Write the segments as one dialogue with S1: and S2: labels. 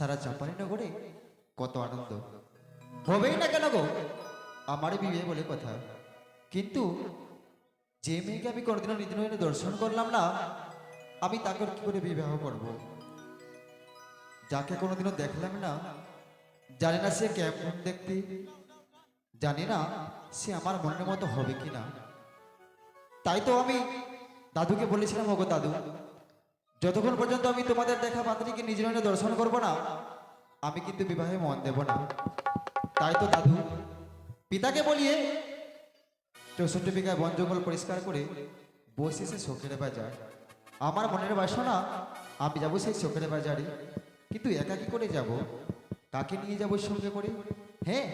S1: সারা চাপানি নগরে কত আনন্দ হবেই না কেন গো, আমার বিয়ে বলে কথা। কিন্তু যে মেয়েকে আমি কোনোদিনও নিজ নয়নে দর্শন করলাম না, আমি তাকে কি করে বিবাহ করব? যাকে কোনোদিনও দেখলাম না, জানি না সে কেমন দেখতে, জানি না সে আমার মনের মতো হবে কিনা। তাই তো আমি দাদুকে বলেছিলাম, ওগো দাদু, যতক্ষণ পর্যন্ত আমি তোমাদের দেখা পাত্রীকে নিজ নয়নে দর্শন করব না, আমি কিন্তু বিবাহে মন দেব না। তাই তো দাদু পিতাকে বলিয়ে 64 বিঘায় বন জঙ্গল পরিষ্কার করে বসেছে শোকের বাজার। আমার মনের বাসনা আমি যাবো সেই শোকের বাজারে, কিন্তু একা কি করে যাব? কাকে নিয়ে যাবো সঙ্গে করে? হ্যাঁ,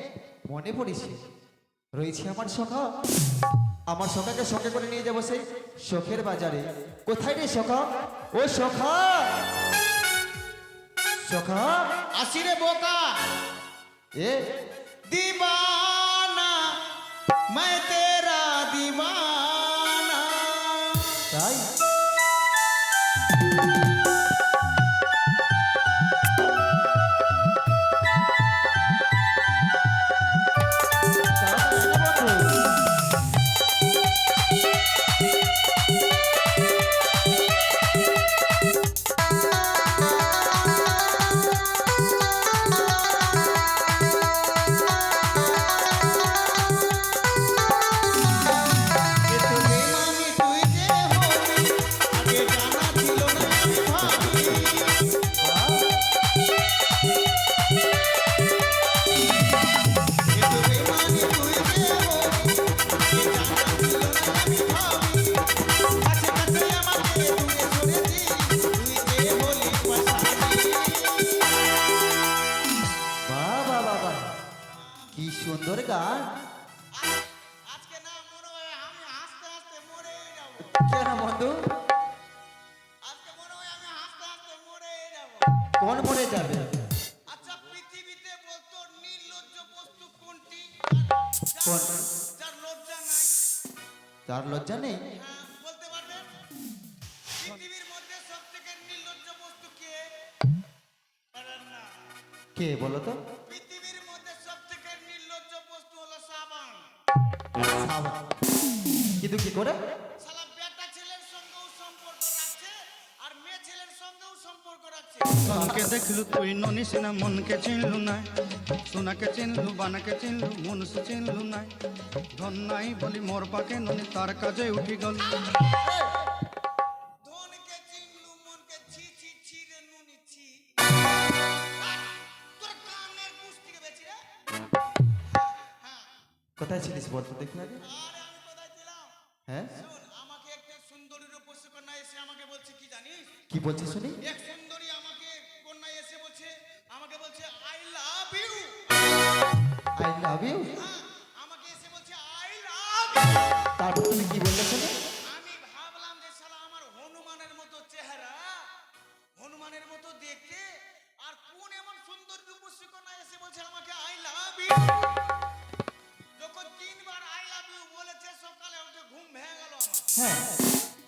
S1: মনে পড়েছে, রয়েছে আমার সখা। আমার সখাকে সঙ্গে করে নিয়ে যাবো সেই শোকের বাজারে। কোথায় রে সখা? ও সখা, সখা
S2: আসি রে বোকা
S1: এ
S2: दीवाना मैं तेरा दीवाना।
S1: তাই
S2: এ তো বেমানি তুই যে হবি, আগে জানা ছিল না আমি ভাবি। এ তো বেমানি তুই যে হবি, আগে জানা ছিল না আমি ভাবি। কাছে কাছে আমাকে দূরে সরে দিলি, তুই যে হলি পাশানি।
S1: বাবা বাবা, কি সুন্দর গান।
S2: আজকে না মনে হয় আমি হাসতে হাসতে মরেই যাবো।
S1: কেন বন্ধু?
S2: আজকে মনে হয় আমি হাসতে হাসতে মরেই যাবো।
S1: কোন মরে যাবে?
S2: আচ্ছা, পৃথিবীতে বলতো নির্লজ্জ বস্তু কোনটি?
S1: কোন?
S2: যার লজ্জা নাই।
S1: তার লজ্জা নেই?
S2: হ্যাঁ, বলতে পারবেন? পৃথিবীর মধ্যে সবথেকে নির্লজ্জ বস্তু কে? পারেন না।
S1: কে বলো তো?
S2: পৃথিবীর মধ্যে সবথেকে নির্লজ্জ বস্তু হলো সাবান।
S1: সাবান। কিন্তু কি করে?
S2: শালা বেটা ছেলের সঙ্গেও সম্পর্ক রাখছে আর মেয়ে ছেলের সঙ্গেও সম্পর্ক রাখছে।
S3: কালকে দেখলু তুই ননিস না মনকে চিনলু নাই, সোনাকে চিনলু বানাকে চিনলু মনুষ্য চিনলু নাই। ধন নাই বলি মোর পাকে ননি তার কাজে উঠি গল।
S2: ধনকে চিনলু মনকে ছি ছি ছি রে নুনি ছি। তোর কানের কুষ্টিকে বেচি রে। হ্যাঁ,
S1: কোথায় ছিলিস বলতো দেখি আগে।
S2: আরে আমি কোথায় ছিলাম?
S1: হ্যাঁ,
S2: শোন, আমাকে একটা সুন্দরী রূপসী কন্যা এসে আমাকে বলছে কি জানিস?
S1: কি বলছিস শুনি?
S2: এক সুন্দরী আমাকে কন্যা এসে বলছে, আমাকে বলছে I love you.
S1: I love you.
S2: হ্যাঁ, আমাকে এসে বলছে আই লাভ ইউ।
S1: তারপর তুমি কি বললে শুনি?
S2: আমি ভাবলাম যে শালা আমার হনুমানের মতো চেহারা, হনুমানের মতো দেখতে, আর কোন এমন সুন্দর রূপসী কন্যা এসে বলছে আমাকে আই লাভ ইউ। যখন 3 বার আই লাভ ইউ বলেছে, সকালে উঠে ঘুম ভেঙে গেল আমার।
S1: হ্যাঁ,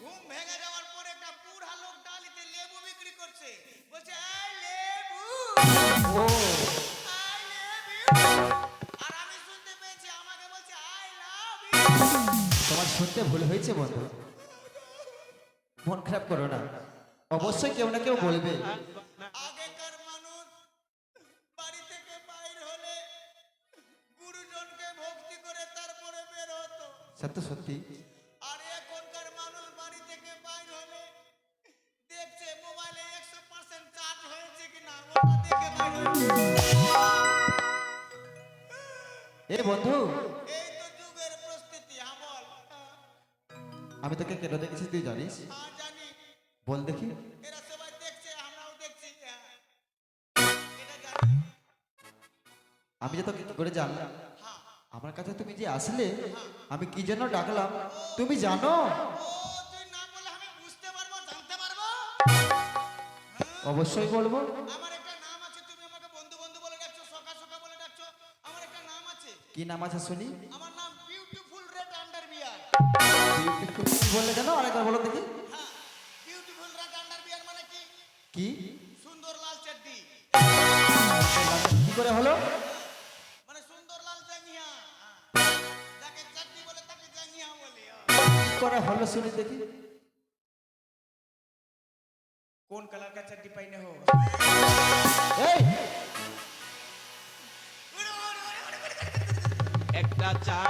S2: ঘুম ভেঙে যাওয়ার পরে একটা বুড়া লোক ডালিতে লেবু বিক্রি করছে, বলছে আই লেবু,
S1: ও
S2: আই লেভ ইউ। আর আমি শুনতে পেয়েছি আমাকে বলছে আই লাভ ইউ।
S1: তোমার শুনতে ভুল হয়েছে বন্ধু, মন খারাপ করো না, অবশ্যই কেউ না কেউ বলবে।
S2: আগেকার মানুষ বাড়ি থেকে বাইর হলে গুরুজনকে ভক্তি করে তারপরে বের হতো,
S1: সত্য সত্যি।
S2: আর এখনকার মানুষ বাড়ি থেকে বাইর হলে দেখছে মোবাইলে 100% চার্জ হয়েছে কিনা, ওটা দেখে বাইর হয়েছে।
S1: এ বন্ধু,
S2: এই তো যুগের পরিস্থিতি। হ্যাঁ বল।
S1: আমি তোকে কেন দেখেছি তুই জানিস?
S2: হ্যাঁ জানি,
S1: বল দেখি।
S2: এরা সবাই দেখছে, আমরাও দেখছি। হ্যাঁ, এটা জানি।
S1: আমি যে তোকে কি করে জানলাম?
S2: হ্যাঁ,
S1: আমার কাছে তুমি যে আসলে, আমি কি জন্য ডাকলাম তুমি জানো?
S2: ও তুই না বলে আমি বুঝতে পারবো, জানতে পারবো।
S1: অবশ্যই বলবো।
S2: আমার একটা নাম আছে, তুমি আমাকে বন্ধু বন্ধু বলে ডাকছো, সখা সখা বলে ডাকছো। আমার একটা নাম আছে,
S1: কি নাম আছে শুনি?
S2: আমার নাম বিউটিফুল রেড আন্ডারবিয়ার।
S1: Beautiful কি বললে জানো? আরেকবার বলো দেখি।
S2: হ্যাঁ, বিউটিফুল রেড আন্ডারবিয়ার মানে কি?
S1: কি?
S2: সুন্দর লাল চাড্ডি।
S1: করে হলো?
S2: মানে সুন্দরলাল জাঙ্গিয়া, যাকে চাটনি বলে তাকে জাঙ্গিয়া বলে।
S1: কি করে হলো শুনি দেখি।
S2: কোন কালার का चड्डी पहने हो?
S1: এই
S4: একটা চা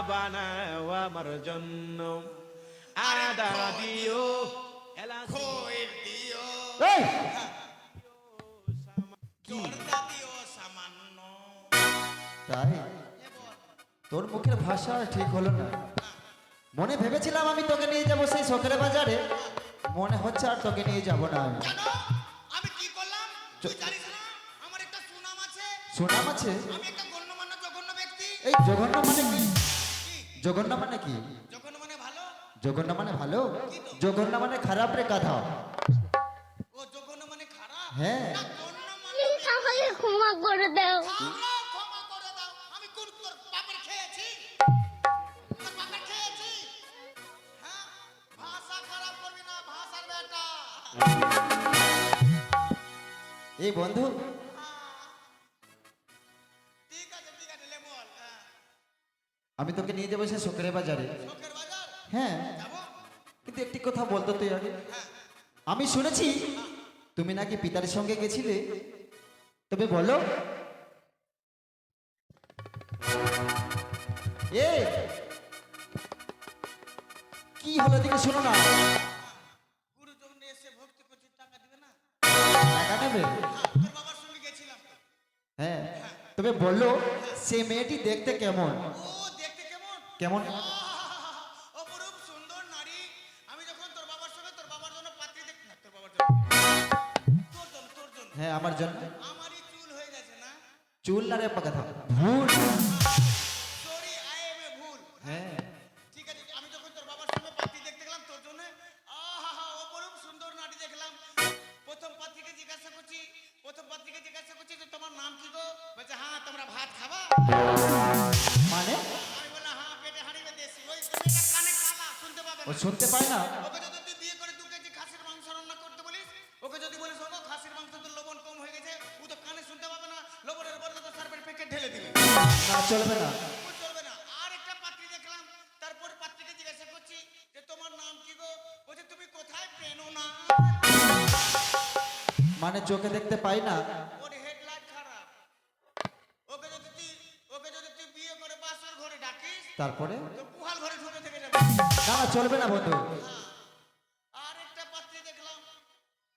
S4: বানাও আমার জন্য, আদা দিও, এলাচ
S2: खोर दियो,
S1: এই
S2: জর্দা দিও সামান্য।
S1: তাই তোর মুখের ভাষা ঠিক হলো না। মনে ভেবেছিলাম আমি তোকে নিয়ে যাবো সেই শখের বাজারে, মনে হচ্ছে আর তোকে নিয়ে যাব না আমি।
S2: কেন? আমি কি করলাম? তুই জানিস না আমার একটা সুনাম আছে?
S1: সুনাম আছে?
S2: আমি একটা গণ্যমান্য জঘন্য ব্যক্তি।
S1: এই জঘন্য মানে কি? জঘন্য মানে কি?
S2: জঘন্য মানে ভালো?
S1: জঘন্য মানে ভালো? জঘন্য মানে খারাপ রে গাধা।
S2: ও জঘন্য মানে খারাপ?
S1: হ্যাঁ।
S2: না, গণ্যমান্য
S5: প্লিজ আমাকে ক্ষমা করে দাও।
S2: আমরা ক্ষমা করে দাও। আমি কোন তোর বাপের খেয়েছি? তোর বাপের খেয়েছি? হ্যাঁ? ভাষা খারাপ করবি না, ভাষার বেটা।
S1: এই বন্ধু
S2: ঠিক আছে, লে বল। হ্যাঁ।
S1: আমি তোকে নিয়ে যাবো সেই শখের বাজারে।
S2: শখের বাজার?
S1: হ্যাঁ,
S2: যাবো?
S1: কিন্তু একটি কথা বলতো তুই আগে। আমি শুনেছি তুমি নাকি পিতার সঙ্গে গেছিলে, তবে বলো। এ কি হলো দিকে শোনো না।
S2: গুরুজন এসে ভক্তি করছি, টাকা দিবে না?
S1: টাকা নেবে?
S2: হ্যাঁ, তোর বাবার সঙ্গে গেছিলাম তো।
S1: হ্যাঁ, তবে বললো সে মেয়েটি দেখতে কেমন?
S2: ও দেখতে কেমন?
S1: কেমন?
S2: অপরূপ সুন্দর নারী। আমি যখন তোর বাবার সঙ্গে তোর বাবার জন্য পাত্রী দেখ না, তোর বাবার জন্য, তোর জন্য
S1: হ্যাঁ, আমার জন্য।
S2: আমারই চুল হয়ে গেছে না?
S1: চুল না রে কথা ভুল।
S2: সরি, আই এম এ ভুল।
S1: হ্যাঁ,
S2: ঠিক আছে, আমি যখন তোর বাবার সঙ্গে পাত্রী দেখতে গেলাম তোর জন্য, আহা অপরূপ সুন্দর নারী দেখলাম। প্রথম পাত্রীকে জিজ্ঞাসা করছি যে তোমার নাম কি গো? বলছে হ্যাঁ, তোমরা ভাত খাবা?
S1: মানে
S2: আমি বললাম হ্যাঁ, পেটে হাঁড়িবে দেশি। ওই মেয়েটা কানে কালা, শুনতে পাবে
S1: ও
S2: না।
S1: শুনতে পায় না?
S2: ওকে যদি তুই বিয়ে করে 2 কেজি খাসির মাংস রান্না করতে বলিস, ওকে যদি বলিস ওগো খাসির মাংস তো লবণ কম হয়ে গেছে, ও তো কানে শুনতে পাবে না, লবণের বদলে তো সার্ফের প্যাকেট ঢেলে দিবে।
S1: না, চলবে না।
S2: ও চলবে না। আর একটা পাত্রী দেখলাম, তারপর পাত্রীকে জিজ্ঞাসা করছি যে তোমার নাম কি গো? বলছে তুমি কোথায় পেনো না?
S1: মানে চোখে দেখতে পাই না?
S2: ওর হেডলাইট খারাপ। ওকে যদি তুই বিয়ে করে বাসর ঘরে ডাকিস,
S1: তারপরে
S2: তো গুহাল ঘরে ঢুকে থেকে যাবে।
S1: না না, চলবে না বন্ধু।
S2: আর একটা পাত্রী দেখলাম,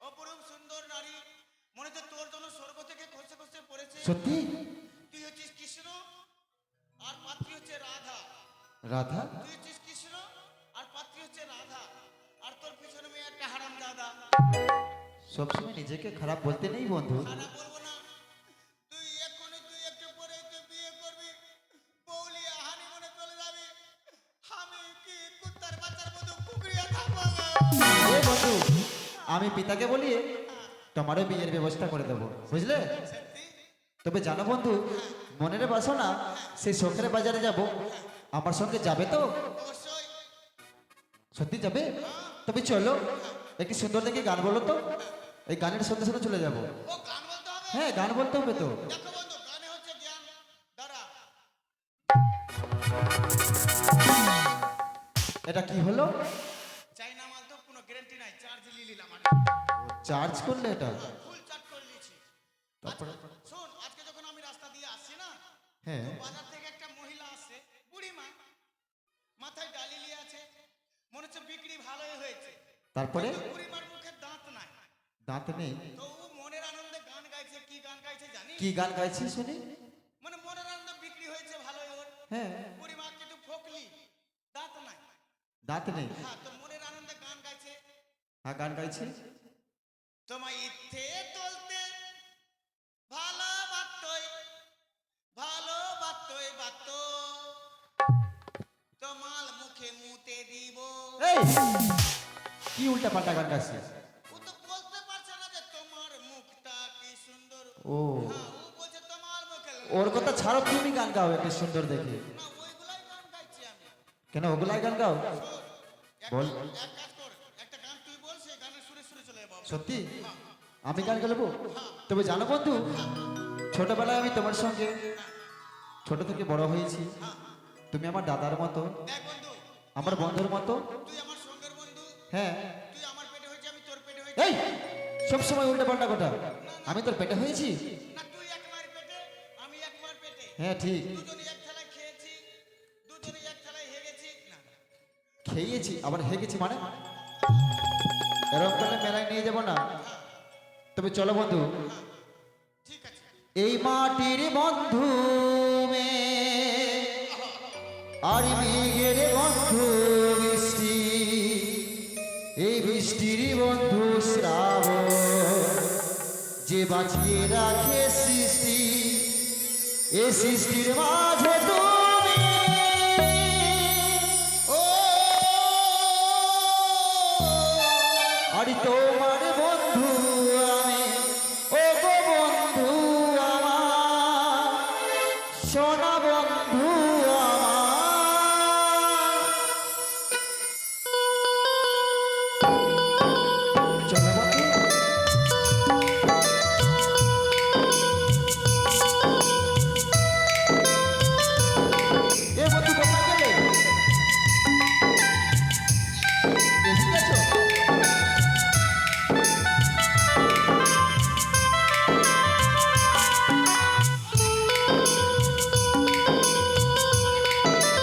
S2: অপরূপ সুন্দর নারী, মনে হচ্ছে তোর জন্য স্বর্গ থেকে খসে খসে পড়েছে।
S1: সত্যি?
S2: তুই হচ্ছিস কৃষ্ণ আর পাত্রী হচ্ছে রাধা।
S1: রাধা?
S2: তুই হচ্ছিস কৃষ্ণ আর পাত্রী হচ্ছে রাধা, আর তোর পিছনে মেয়ে একটা হারাম দাদা।
S1: সবসময় নিজেকে খারাপ বলতে নেই বন্ধু।
S2: খারাপ বলবো না। তুই একটু পরে তুই বিয়ে করবি, বৌলিয়া হানিমুনে চলে যাবি। আমি কি কুত্তার বাচ্চার মতো কুকরিয়া থাকবো?
S1: এ বন্ধু, আমি পিতাকে বলিয়ে তোমারও বিয়ের ব্যবস্থা করে দেবো, বুঝলে? তবে জানো বন্ধু, মনের বাসনা সেই শখের বাজারে যাব, আমার সঙ্গে যাবে তো?
S2: অবশ্যই।
S1: সত্যি যাবে? তবে চলো, একটি সুন্দর দেখে গান বলো তো, এই গানের সঙ্গে সঙ্গে চলে যাব।
S2: ও গান বলতে হবে?
S1: হ্যাঁ, গান বলতে হবে তো।
S2: দেখো বন্ধু, গানে হচ্ছে জ্ঞান। দাঁড়া,
S1: এটা কি হলো?
S2: চাইনা মাল তো কোনো গ্যারান্টি নাই, চার্জ নিয়ে নিলাম আমি।
S1: চার্জ করলে এটা?
S2: ফুল চার্জ করে নিয়েছি।
S1: তারপরে?
S2: শোন, আজকে যখন আমি রাস্তা দিয়ে আসছি না,
S1: হ্যাঁ।
S2: তো বাজার থেকে একটা মহিলা আসছে, বুড়ি মা, মাথায় ডালি নিয়ে আছে, মনে হচ্ছে বিক্রি ভালোই হয়েছে।
S1: তারপরে?
S2: কিন্তু বুড়ি মার মুখে দাঁত নাই।
S1: দাঁত নেই?
S2: তো ও মনের আনন্দে গান গাইছে। কি গান গাইছে জানি?
S1: কি গান গাইছি শুনি?
S2: মানে মনের আনন্দে বিক্রি হয়েছে ভালোই ওর।
S1: হ্যাঁ।
S2: বুড়ি মা কিন্তু ফকলি, দাঁত নাই।
S1: দাঁত নেই?
S2: হ্যাঁ, তো মনের আনন্দে গান গাইছে।
S1: হ্যাঁ, গান গাইছি।
S2: তোমায় ইচ্ছে চলতে ভালোবাসতই, তোমার মুখে মুতে দিব।
S1: এই কি উল্টা পাল্টা গান গাইছিস?
S2: ও তো বলতে পারছে না যে তোমার মুখটা কি সুন্দর।
S1: ও,
S2: হ্যাঁ, ও বলছে তোমার মুখে।
S1: ওর কথা ছাড়ো, তুমি গান গাও একটা সুন্দর দেখে।
S2: না, ওইগুলাই গান গাইছি আমি।
S1: কেন ওগুলাই গান গাও? বল।
S2: এক কাজ কর, একটা গান তুই বল, সেই গানের সুরে সুরে চলে যাবো।
S1: সত্যি? আমি গান গাইবো? তবে জানো বন্ধু, ছোটবেলায় আমি তোমার সঙ্গে ছোট থেকে বড় হয়েছি। তুমি আমার দাদার মতো,
S2: দেখ বন্ধু,
S1: আমার বন্ধুর মতো।
S2: তুই আমার সঙ্গের বন্ধু,
S1: হ্যাঁ,
S2: তুই আমার পেটে হয়েছে, আমি তোর পেটে হয়েছি।
S1: এই সবসময় উল্টা পাল্টা কথা। আমি তোর পেটে হয়েছি?
S2: না, তুই এক মায়ের পেটে, আমি এক মায়ের পেটে।
S1: হ্যাঁ ঠিক,
S2: দুজনে এক থালায় খেয়েছি, দুজনে এক থালায় হেগেছি। না,
S1: খেয়েছি আবার হেগেছি মানে? এরকম করলে মেলায় নিয়ে যাব না। তবে চলো বন্ধু,
S2: ঠিক আছে।
S1: এই মাটির বন্ধু আর মেঘের বন্ধু বৃষ্টি, এই বৃষ্টির বন্ধু শ্রাবণ, যে বাঁচিয়ে রাখে সৃষ্টি, এ সৃষ্টির মাঝে তুমি। ও আর তোমার বন্ধু আমি, ও গো বন্ধু আমার, সোনা বন্ধু আমার। চলো বন্ধু, এ বন্ধু কোথায় গেলে? এসে গেছো?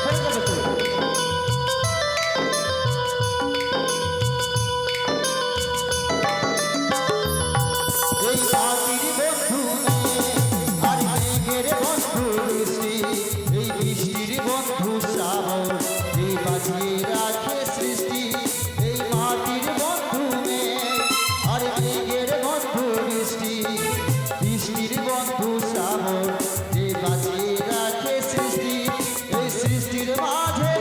S1: কোথায় যাবে তো? এই মাটির বন্ধু আর মেঘের বন্ধু বৃষ্টি, এই বৃষ্টির বন্ধু শ্রাবণ, এই বাঁচিয়ে রাখে সৃষ্টি, এই মাটির বন্ধু আর মেঘের বন্ধু বৃষ্টি, বৃষ্টির বন্ধু শ্রাবণ, এই বাঁচিয়ে রাখে সৃষ্টি, এই সৃষ্টির মাঝে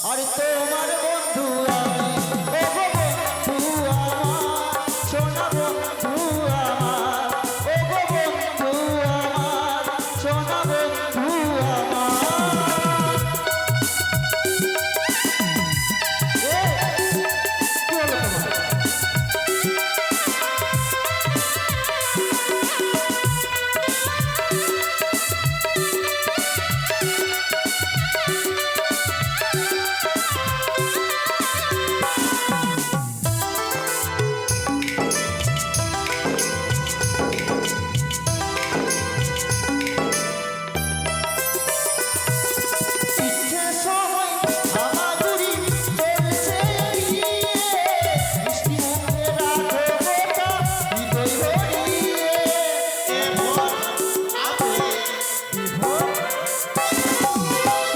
S1: আর তোমার বন্ধু আমি, ও গো বন্ধু আমার, সোনা বন্ধু আমার, ও গো বন্ধু আমার, সোনা বন্ধু আমার। এ, কি হলো তোমার? ইচ্ছে সময় হামাগুড়ি চলছে এগিয়ে, মিষ্টি মুখে রাখো গোটা হৃদয় ভরিয়ে। এমন আছে বিভোর,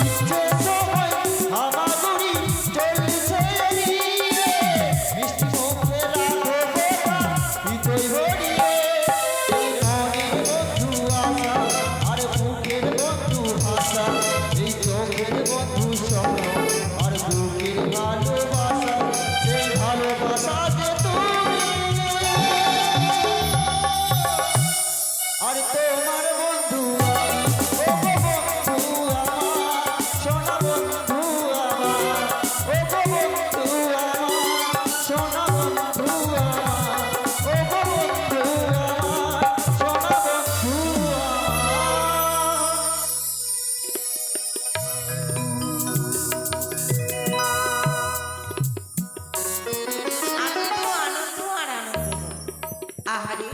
S1: ইচ্ছে সময় হামাগুড়ি চলছে এগিয়ে, মিষ্টি মুখে রাখো গোটা হৃদয় ভরিয়ে। এই মনের বন্ধু আশা আর বুকের বন্ধু ভাষা, এই চোখের বন্ধু স্বপ্ন আর বুকের ভালোবাসা, সেই ভালোবাসা যে তুমি। আর তোমার বন্ধু আমি, ও গো বন্ধু আমার, সোনা বন্ধু আমার, ও গো বন্ধু আমার, সোনা বন্ধু আমার, ও গো বন্ধু আমার, সোনা বন্ধু আমার।
S6: আনন্দ আনন্দ আর আনন্দ। আহারে,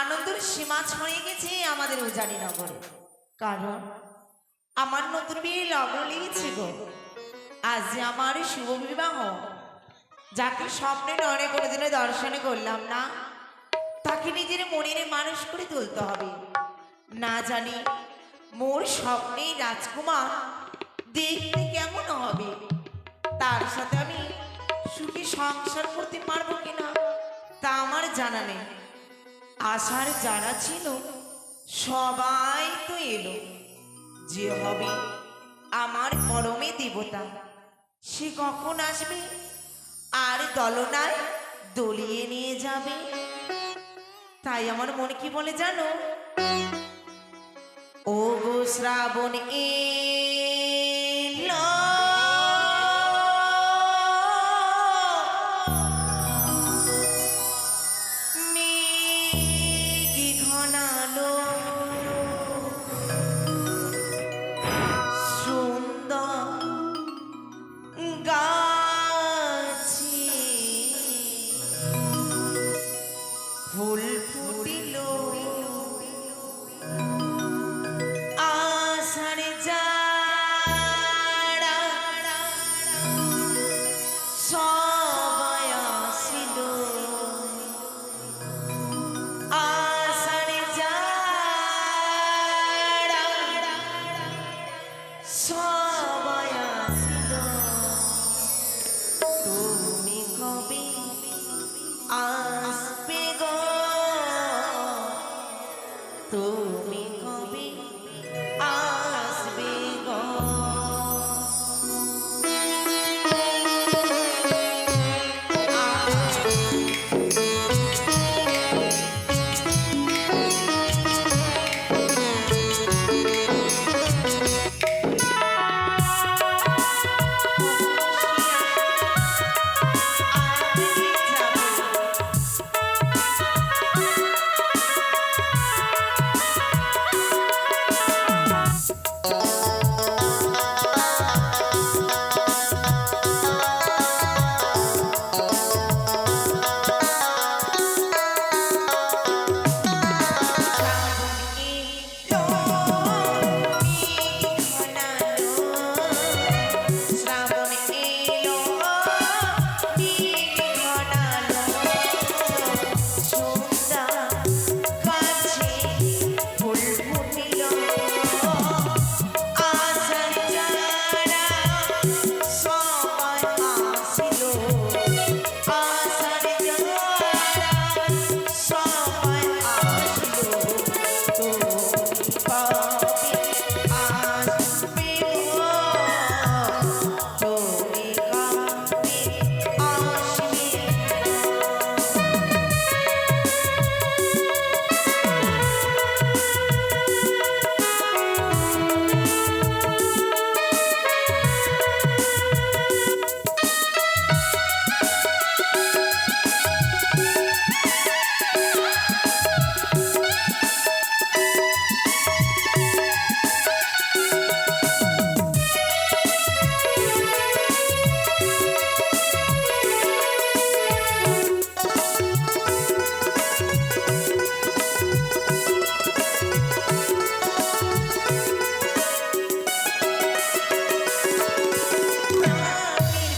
S6: আনন্দের সীমা ছড়িয়ে গেছে আমাদের উজানি নগরে। কারণ আমার নতুন বিয়ে লগ্ন লেগেছে গো। আজ যে আমার শুভ বিবাহ, যাকে স্বপ্নে নয়নে কোনোদিনও দর্শনে করলাম না, তাকে নিজের মনের মানুষ করে তুলতে হবে। না জানি মোর স্বপ্নে রাজকুমার দেখতে কেমন হবে, তার সাথে আমি সুখী সংসার করতে পারবো কিনা তা আমার জানা নেই। আশার যারা ছিল সবাই তো এলো, যে হবে আমার পরমে দেবতা, সে কখন আসবে আর দলনায় দলিয়ে নিয়ে যাবে। তাই আমার মনে কি বলে জানো, ও গো শ্রাবণ এলো, কবে আসবে গো তুমি কবে আসবে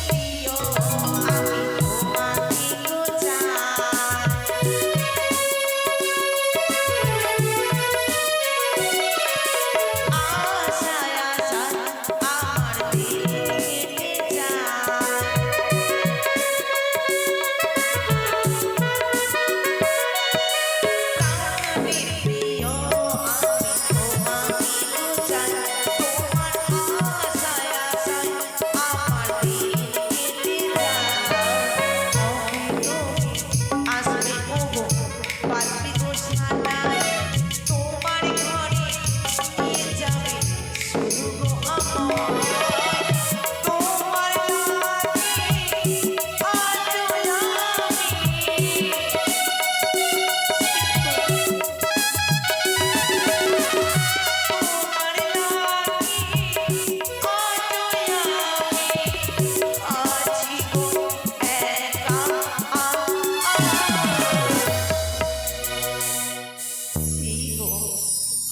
S6: প্রিয় আমি তোমাকে গো চাই আশায় আশায় আমার দিন কেটে যায় প্রাণের প্রিয় আমি তোমাকে গো চাই তোমার আশায় আশায় আমার দিন কেটে যায় আসবে ওগো বাজবে গো সানাই তোমার ঘরে নিয়ে যাবে শুধু গো আমায় তোমার লাগি আজ আমি তোমার লাগি আজ আমি আছি গো একা গো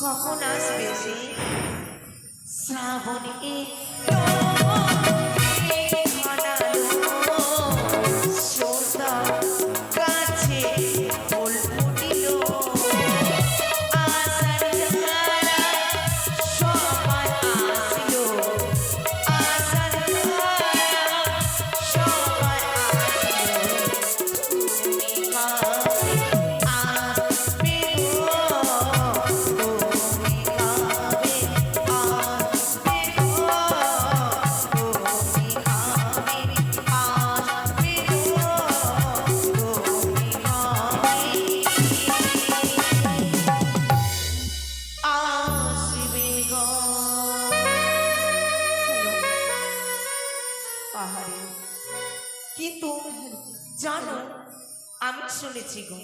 S6: কখন আসবে সে শ্রাবণ এলো ঘনালো সোতা গাছে ফুল ফুটিল আশার ধারা সবাই আসিল আশার ধারা সবাই আসিল তুমি কবে আসবে গো তুমি কবে আসবে গো তুমি কবে আসবে গো তুমি কবে আসবে গো পাহাড়ে কিন্তু জানো আমি শুনেছি গো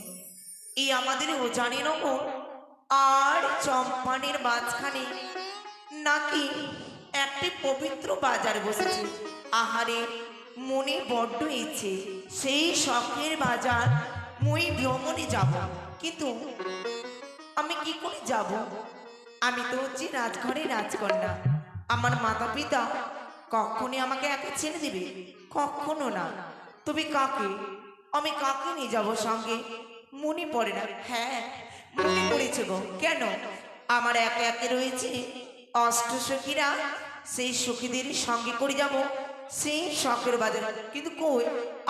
S6: এই আমাদের ওজানি নগর আর চম্পানের মাঝখানে নাকি একটি পবিত্র বাজার বসেছে আহারে মনে বড্ড ইচ্ছে সেই শখের বাজার মই ভ্রমণে যাব কিন্তু আমি কি করে যাব আমি তো হচ্ছি রাজঘরে রাজকন্যা আমার মাতা পিতা কখনই আমাকে একা ছেড়ে দিবে কখনো না তুমি কাকে আমি কাকে নিয়ে যাব সঙ্গে মনে পড়ে না হ্যাঁ মনে পড়েছে গো কেন আমার একে একে রয়েছে অষ্ট সখীরা সেই সখীদের সঙ্গে করে যাব সেই শখের বাজার কিন্তু কই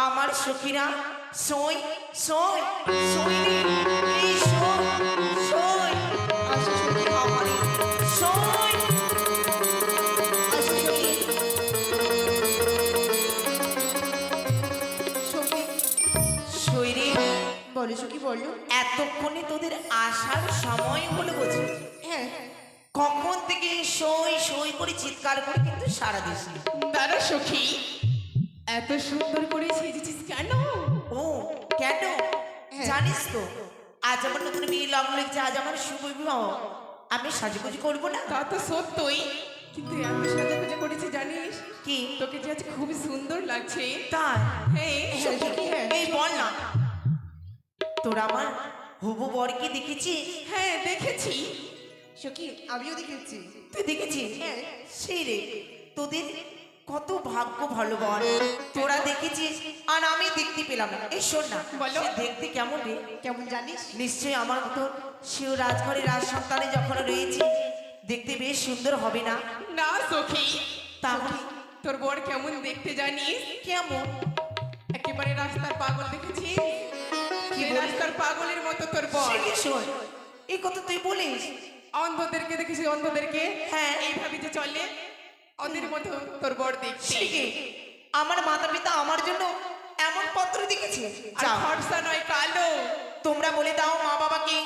S6: আমার সখীরা সই সই সই রে, এই সই সই আসো সখী আমারে সই আসো সখী সখী সই রে
S7: বলো সখী বলো।
S6: এতক্ষণে তোদের আসার সময় হলো বুঝি
S7: হ্যাঁ
S6: কখন থেকে সই সই করে চিৎকার করে কিন্তু সারা দিস
S7: দাদা সখী এত সুন্দর করে সেজেছিস কেন?
S6: ও কেন
S7: হ্যাঁ।
S6: জানিস তো আজ আমার নতুন বিয়ে লগ্ন লেগেছে আজ আমার শুভ বিবাহ আমি সাজুগুজি করবো না
S7: তা তো সত্যই, কিন্তু আমি সাজাগুজা করেছি জানিস,
S6: কি
S7: তোকে যে আজ খুবই সুন্দর লাগছে।
S6: তাই
S7: হ্যাঁ সখী হ্যাঁ
S6: এই বল না তোরা আমার হবু বরকে দেখেছিস
S7: হ্যাঁ দেখেছি সখী, আমিও দেখেছি।
S6: তুই দেখেছিস
S7: হ্যাঁ।
S6: সেই রে তোদের কত ভাগ্য ভালো বল তোরা দেখেছিস আর আমি দেখতে পেলাম না এই শোন না
S7: বলো।
S6: সে দেখতে কেমন রে
S7: কেমন জানিস?
S6: নিশ্চয়ই আমার মতো সেও রাজঘরে রাজ সন্তানে যখন রয়েছে দেখতে বেশ সুন্দর হবে না
S7: না সখী,
S6: তাহলে
S7: তোর বর কেমন দেখতে জানিস?
S6: কেমন
S7: একেবারে রাস্তার পাগল দেখেছিস?
S6: কি
S7: সেই
S6: বলিস?
S7: রাস্তার পাগলের মতো তোর বর।
S6: সে কি শোন এই কথা তুই বলিস
S7: অন্ধদেরকে দেখেছি, অন্ধদেরকে
S6: হ্যাঁ।
S7: এইভাবে যে চলে ওদের মতো তোর বর দেখছি।
S6: ঠিকই আমার মাতা পিতা আমার জন্য এমন পত্র লিখেছে।
S7: আর
S6: যাও
S7: ফর্সা নয়, কালো।
S6: তোমরা বলে দাও মা বাবাকে,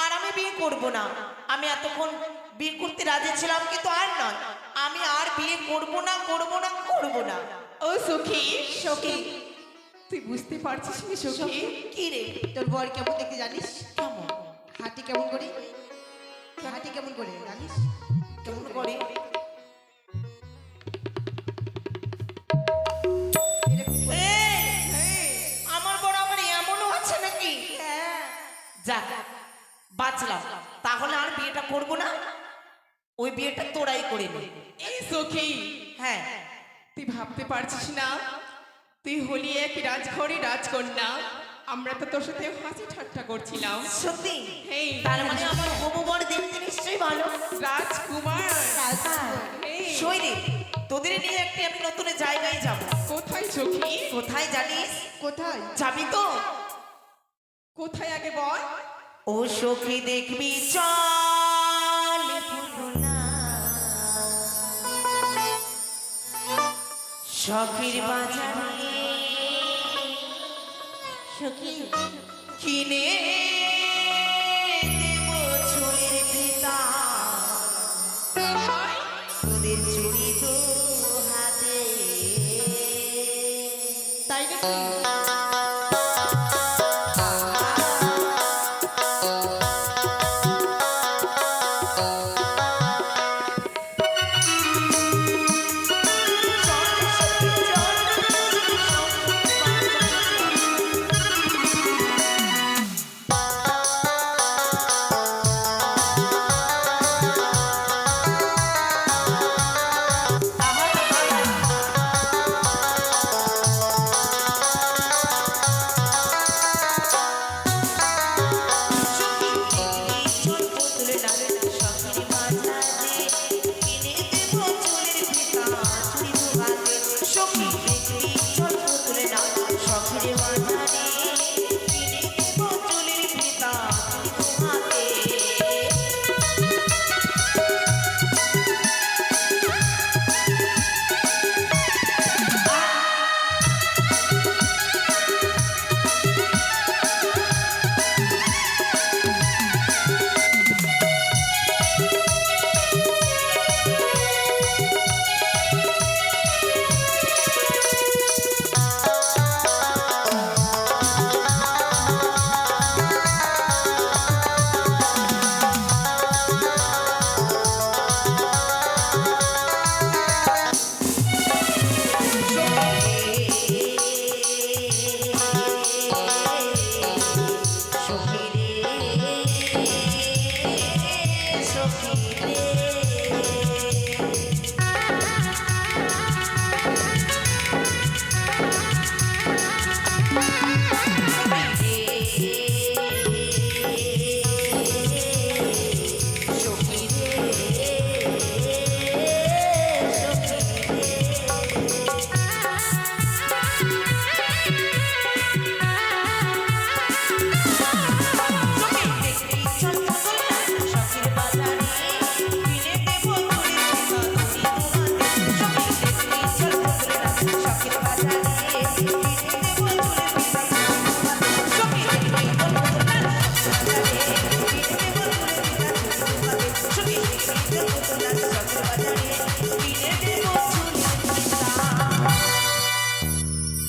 S6: আর আমি বিয়ে করব না। আমি এতক্ষণ বিয়ে করতে রাজি ছিলাম, কিন্তু আর নয়, আমি আর বিয়ে করব না, করব না, করব না।
S7: ও সখী,
S6: সখী
S7: তুই বুঝতে পারছিস না সখী?
S6: কি রে?
S8: তোর বর কেমন দেখতে জানিস?
S6: কেমন
S8: হাঁটি কেমন করে? হাঁটি কেমন করে জানিস?
S6: কেমন করে? আমার বড় আমার এমনও আছে নাকি? যাক বাঁচলাম, তাহলে আর বিয়েটা করব না, ওই বিয়েটা তোরাই করে নে।
S7: এই সখী,
S6: হ্যাঁ
S7: তুই ভাবতে পারছিস না তুই হলি এক রাজঘরে রাজকন্যা। আমরা তো তোর সাথে হাসি ঠাট্টা করছিলাম।
S6: সত্যি?
S7: হেই,
S6: তার মানে আমার হবু বর দেখতে নিশ্চয়ই ভালো।
S7: রাজকুমার। এই,
S6: সৈরি, তোদের নিয়ে একটি আমি নতুন জায়গায় যাব।
S7: কোথায় সখী?
S6: কোথায় জানিস?
S8: কোথায়?
S6: যাবি তো?
S7: কোথায় আগে বল।
S6: ও সখী দেখবি চল ফুলনা, সখীর বাজারে সখী কিনে দেব চুলের ফিতা, তোদের চুড়ি দু হাতে।
S8: তাই নাকি?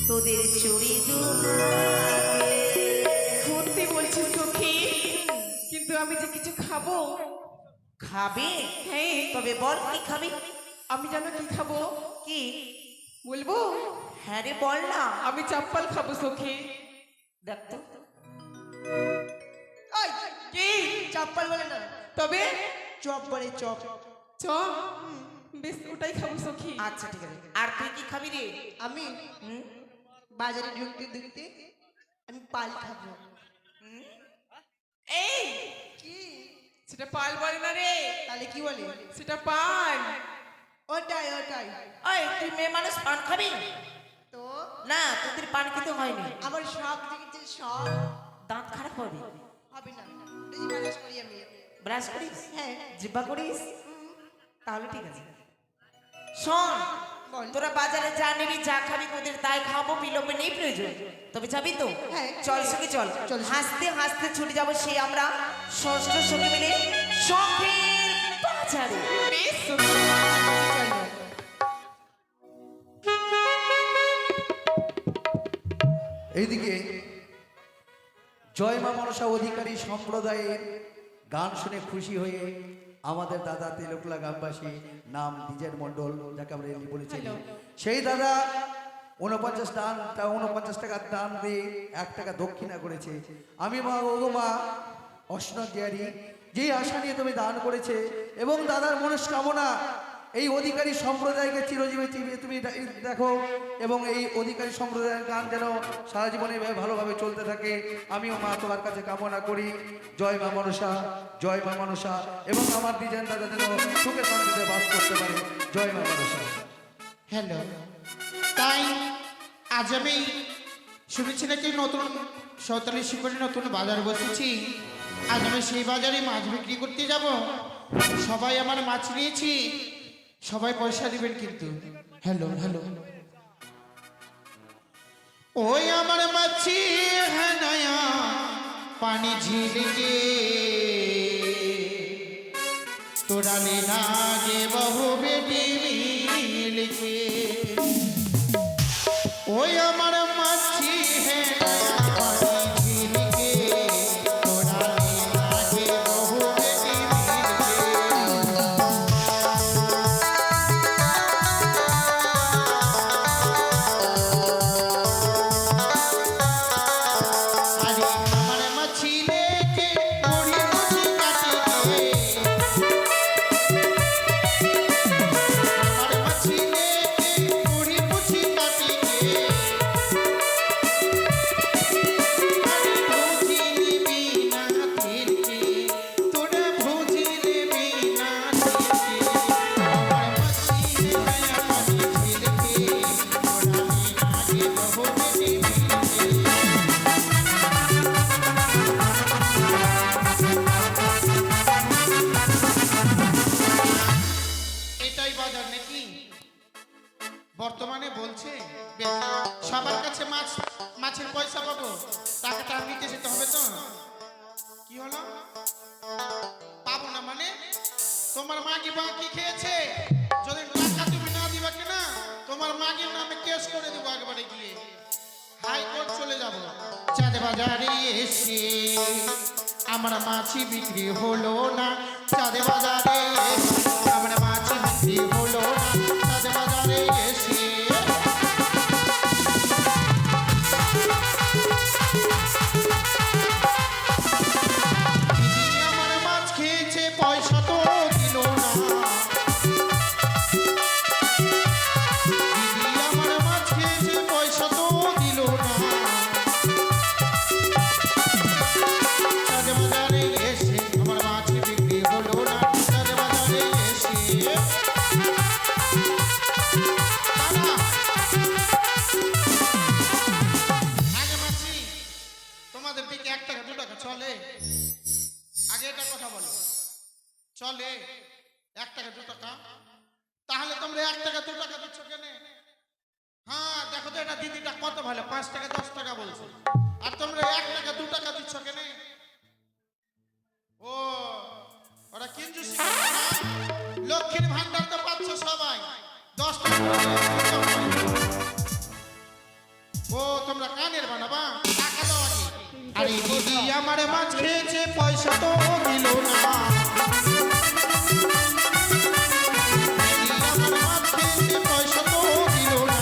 S6: তোদের চুড়ি দু
S7: সত্যি বলছিস সখী? কিন্তু আমি যে কিছু খাবো।
S6: খাবে?
S7: হ্যাঁ,
S6: তবে বল কি খাবি?
S7: আমি জানো কি খাবো?
S6: কি?
S7: বলবো?
S6: হ্যাঁ রে বল না।
S7: আমি চাপ্পাল খাবো সখী।
S6: দেখ তো।
S8: ওই
S7: কি?
S8: চপ্পল বলে না,
S7: তবে
S8: চপ বলে চপ।
S7: চ, বেশ ওটাই খাবো সখী।
S6: আচ্ছা ঠিক আছে। আর তুই কি খাবি রে?
S8: আমি
S6: হুম?
S8: বাজারে ঢুকতে ঢুকতে আমি পাল খাবো।
S7: এই,
S8: কি?
S7: সেটা পাল বলে না রে,
S8: তাহলে কি বলে?
S7: সেটা পান।
S8: ওটাই ওটাই।
S6: ওই তুই মেয়ে মানুষ পান খাবি?
S8: তো
S6: না, তোদের পান খেতে হয়নি।
S8: আমার সব দেখেছে সব
S6: দাঁত খারাপ হবে।
S8: হবে না, বেশি মানুষ করি আমি।
S6: ব্রাশ করিস?
S8: হ্যাঁ।
S6: জিব্বা করিস? তাহলে ঠিক আছে। শোন,
S8: বল।
S6: তোরা বাজারে যা নিবি যা খাবি তোদের তাই খাবো, বিলম্বে নেই প্রয়োজন। তবে যাবি তো?
S8: হ্যাঁ।
S6: চল সঙ্গে চল,
S8: চল।
S6: হাসতে হাসতে ছুটে যাবো সেই আমরা ষষ্ঠ সঙ্গে মিলে শখের বাজারে।
S7: বেশ সুন্দর।
S8: চলো।
S9: এইদিকে জয় মা মনসা অধিকারী সম্প্রদায়ের গান শুনে খুশি হয়ে আমাদের দাদা তিলকলা গ্রামবাসী নাম দ্বিজের মণ্ডল, যাকে আমরা এমনি বলেছি, সেই দাদা 49 টাকার দান দিয়ে 1 টাকা দক্ষিণা করেছে। আমি মা ওগো মা অষ্টনাথ দিয়ারি, যেই আশা নিয়ে তুমি দান করেছে এবং দাদার মনস্কামনা এই অধিকারী সম্প্রদায়কে চিরজীবী তুমি দেখো এবং এই অধিকারী সম্প্রদায়ের গান যেন সারা জীবনে ভালোভাবে চলতে থাকে। আমিও মা তোমার কাছে কামনা করি, জয় মা মনসা, জয় মা মনসা, এবং আমার ডিজাইন দাদা যেন সুখে শান্তিতে বাস করতে পারে। জয় মা মনসা।
S10: হ্যালো, তাই আজ আমি শুনেছি নাকি নতুন 47 শিকড়ে নতুন বাজার বসেছি। আজ আমি সেই বাজারে মাছ বিক্রি করতে যাব। সবাই আমার মাছ নিয়েছি, সবাই পয়সা দিবেন কিন্তু। হ্যালো হ্যালো, ওই আমার মাছি হ্যাঁ নয়া পানি ঝিলকে তোরা লেনা গে বহু বেটি মিলকে, ওই আমার মাছি হ্যাঁ নয়া পানি ঝিলকে তোরা লেনা গে বহু বেটি মিলকে। আরে আমার মাছি লেকে মুড়ি মুছি কাটিকে, আমার মাছি লেকে মুড়ি মুছি কাটিকে, আরে ভুজি নিবি না ফিরকে, তোরা ভুজি নিবি না ফিরকে, আমার মাছি লেকে পানি ঝিলকে তোরা আগে বহু বেটি মিলকে। এটাই বাজার নাকি বর্তমানে বলছে? বেশ, সবার কাছে মাছের পয়সা পাবো, টাকাটা নিতে যেতে হবে তো। কি হলো? পাবো না মানে? তোমার মাগি বাকি খেয়েছে, যদি টাকা তুমি না দিবা কিনা তোমার মাগির নামে কেস করে দেবো একবারে গিয়ে, হাইকোর্ট চলে যাব। চাঁদ বাজারে এসে আমার মাছি বিক্রি হলো না, চাঁদ বাজারে এসে আমার মাছি বিক্রি হলো না, চাঁদ বাজারে এসে দিদি আমার মাছ খেয়েছে পয়সা তো দিল না, দিদি আমার মাছ খেয়েছে পয়সা তো দিল না, চাঁদ বাজারে এসে আমার মাছ বিক্রি হলো না, চাঁদ বাজারে এসে দাদা, আগে মাছি তোমাদের দিকে 1 টাকা 2 টাকা চলে? আগে এটা কথা বলো, চলে 1 টাকা 2 টাকা? তাহলে তোমরা 1 টাকা 2 টাকা দিচ্ছ কেন? হ্যাঁ দেখো তো এটা দিদিটা কত ভালো, 5 টাকা 10 টাকা বলছে, আর তোমরা 1 টাকা 2 টাকা দিচ্ছ কেন? ও ওরা কিঞ্জুসি করে না? লক্ষ্মীর ভান্ডার তো পাচ্ছ সবাই, 10 টাকা ও তোমরা কানের বানাবা, টাকা দাও আগে। আরে দিদি আমার মাছ খেয়েছে পয়সা তো দিল না, দিদি আমার মাছ খেয়েছে পয়সা তো দিল না,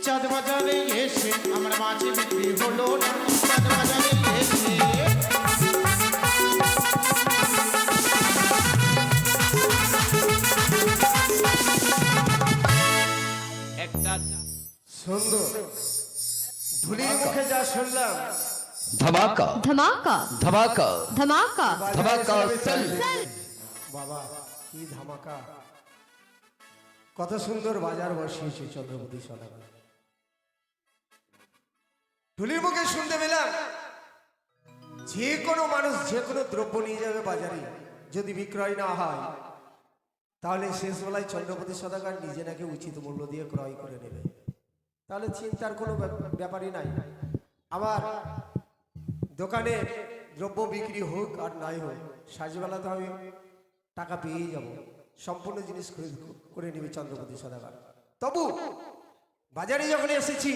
S10: চাঁদ বাজারে এসে আমার মাছ বিক্রি হলো না, চাঁদ বাজারে এসে
S4: একটা
S9: সুন্দর ধুলির মুখে যা শুনলাম,
S1: ধামাকা
S5: धमाका
S1: ধামাকা
S5: धमाका
S1: ধামাকা
S11: বাবা কি ধামাকা, কত সুন্দর বাজার বসিয়েছে চন্দ্রপতি সদাগর। ধুলির মুখে শুনতে পেলাম যে কোনো মানুষ যে কোনো দ্রব্য নিয়ে যাবে বাজারে, যদি বিক্রয় না হয় তাহলে শেষ বেলায় চন্দ্রপতি সদাগর নিজে নাকি উচিত মূল্য দিয়ে ক্রয় করে নেবে। তাহলে চিন্তার কোনো ব্যাপারই নাই। আমার দোকানে দ্রব্য বিক্রি হোক আর নাই হোক, সাজবেলা তো আমি টাকা পেয়েই যাব, সম্পূর্ণ জিনিস খরিদ করে নেবে চন্দ্রপতি সদাগর। তবু বাজারে যখন এসেছি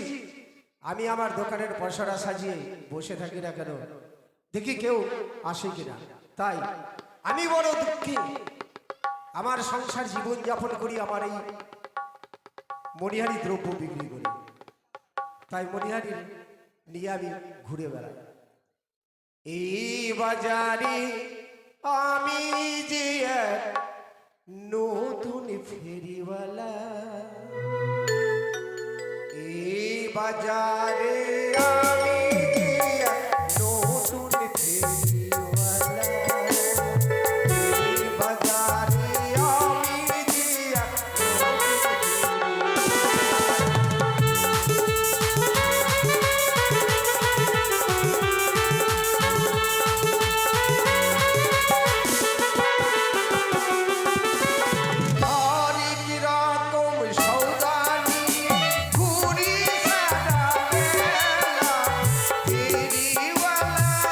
S11: আমি আমার দোকানের পয়সাটা সাজিয়ে বসে থাকি না কেন, দেখি কেউ আসে কিনা। তাই আমি বড় দুঃখী, আমার সংসার জীবন যাপন করি আমার এই মণিহারি দ্রব্য বিক্রি করি। তাই মণিহারি নিয়ে আমি ঘুরে বেড়াই। এই বাজারে আমি যে এক নতুন ফেরিওয়ালা, এই বাজারে আমি যে এক নতুন ফেরিওয়ালা, এই বাজারে আমি যে এক হরেক রকম সৌদা নিয়ে ঘুরি সারা বেলা, ফেরিওয়ালা,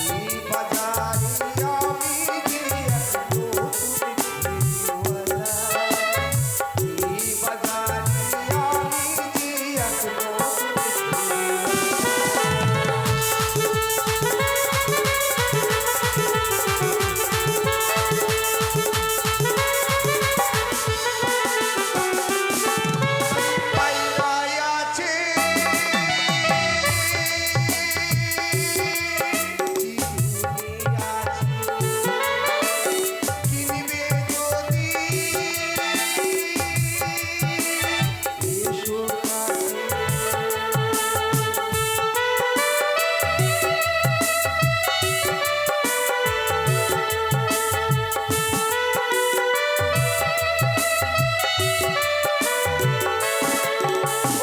S11: এই বাজারে আমি যে এক নতুন ফেরিওয়ালা, এই বাজারে আমি যে এক নতুন পাইলাই আছে কিনবে যদি এসো কাছে।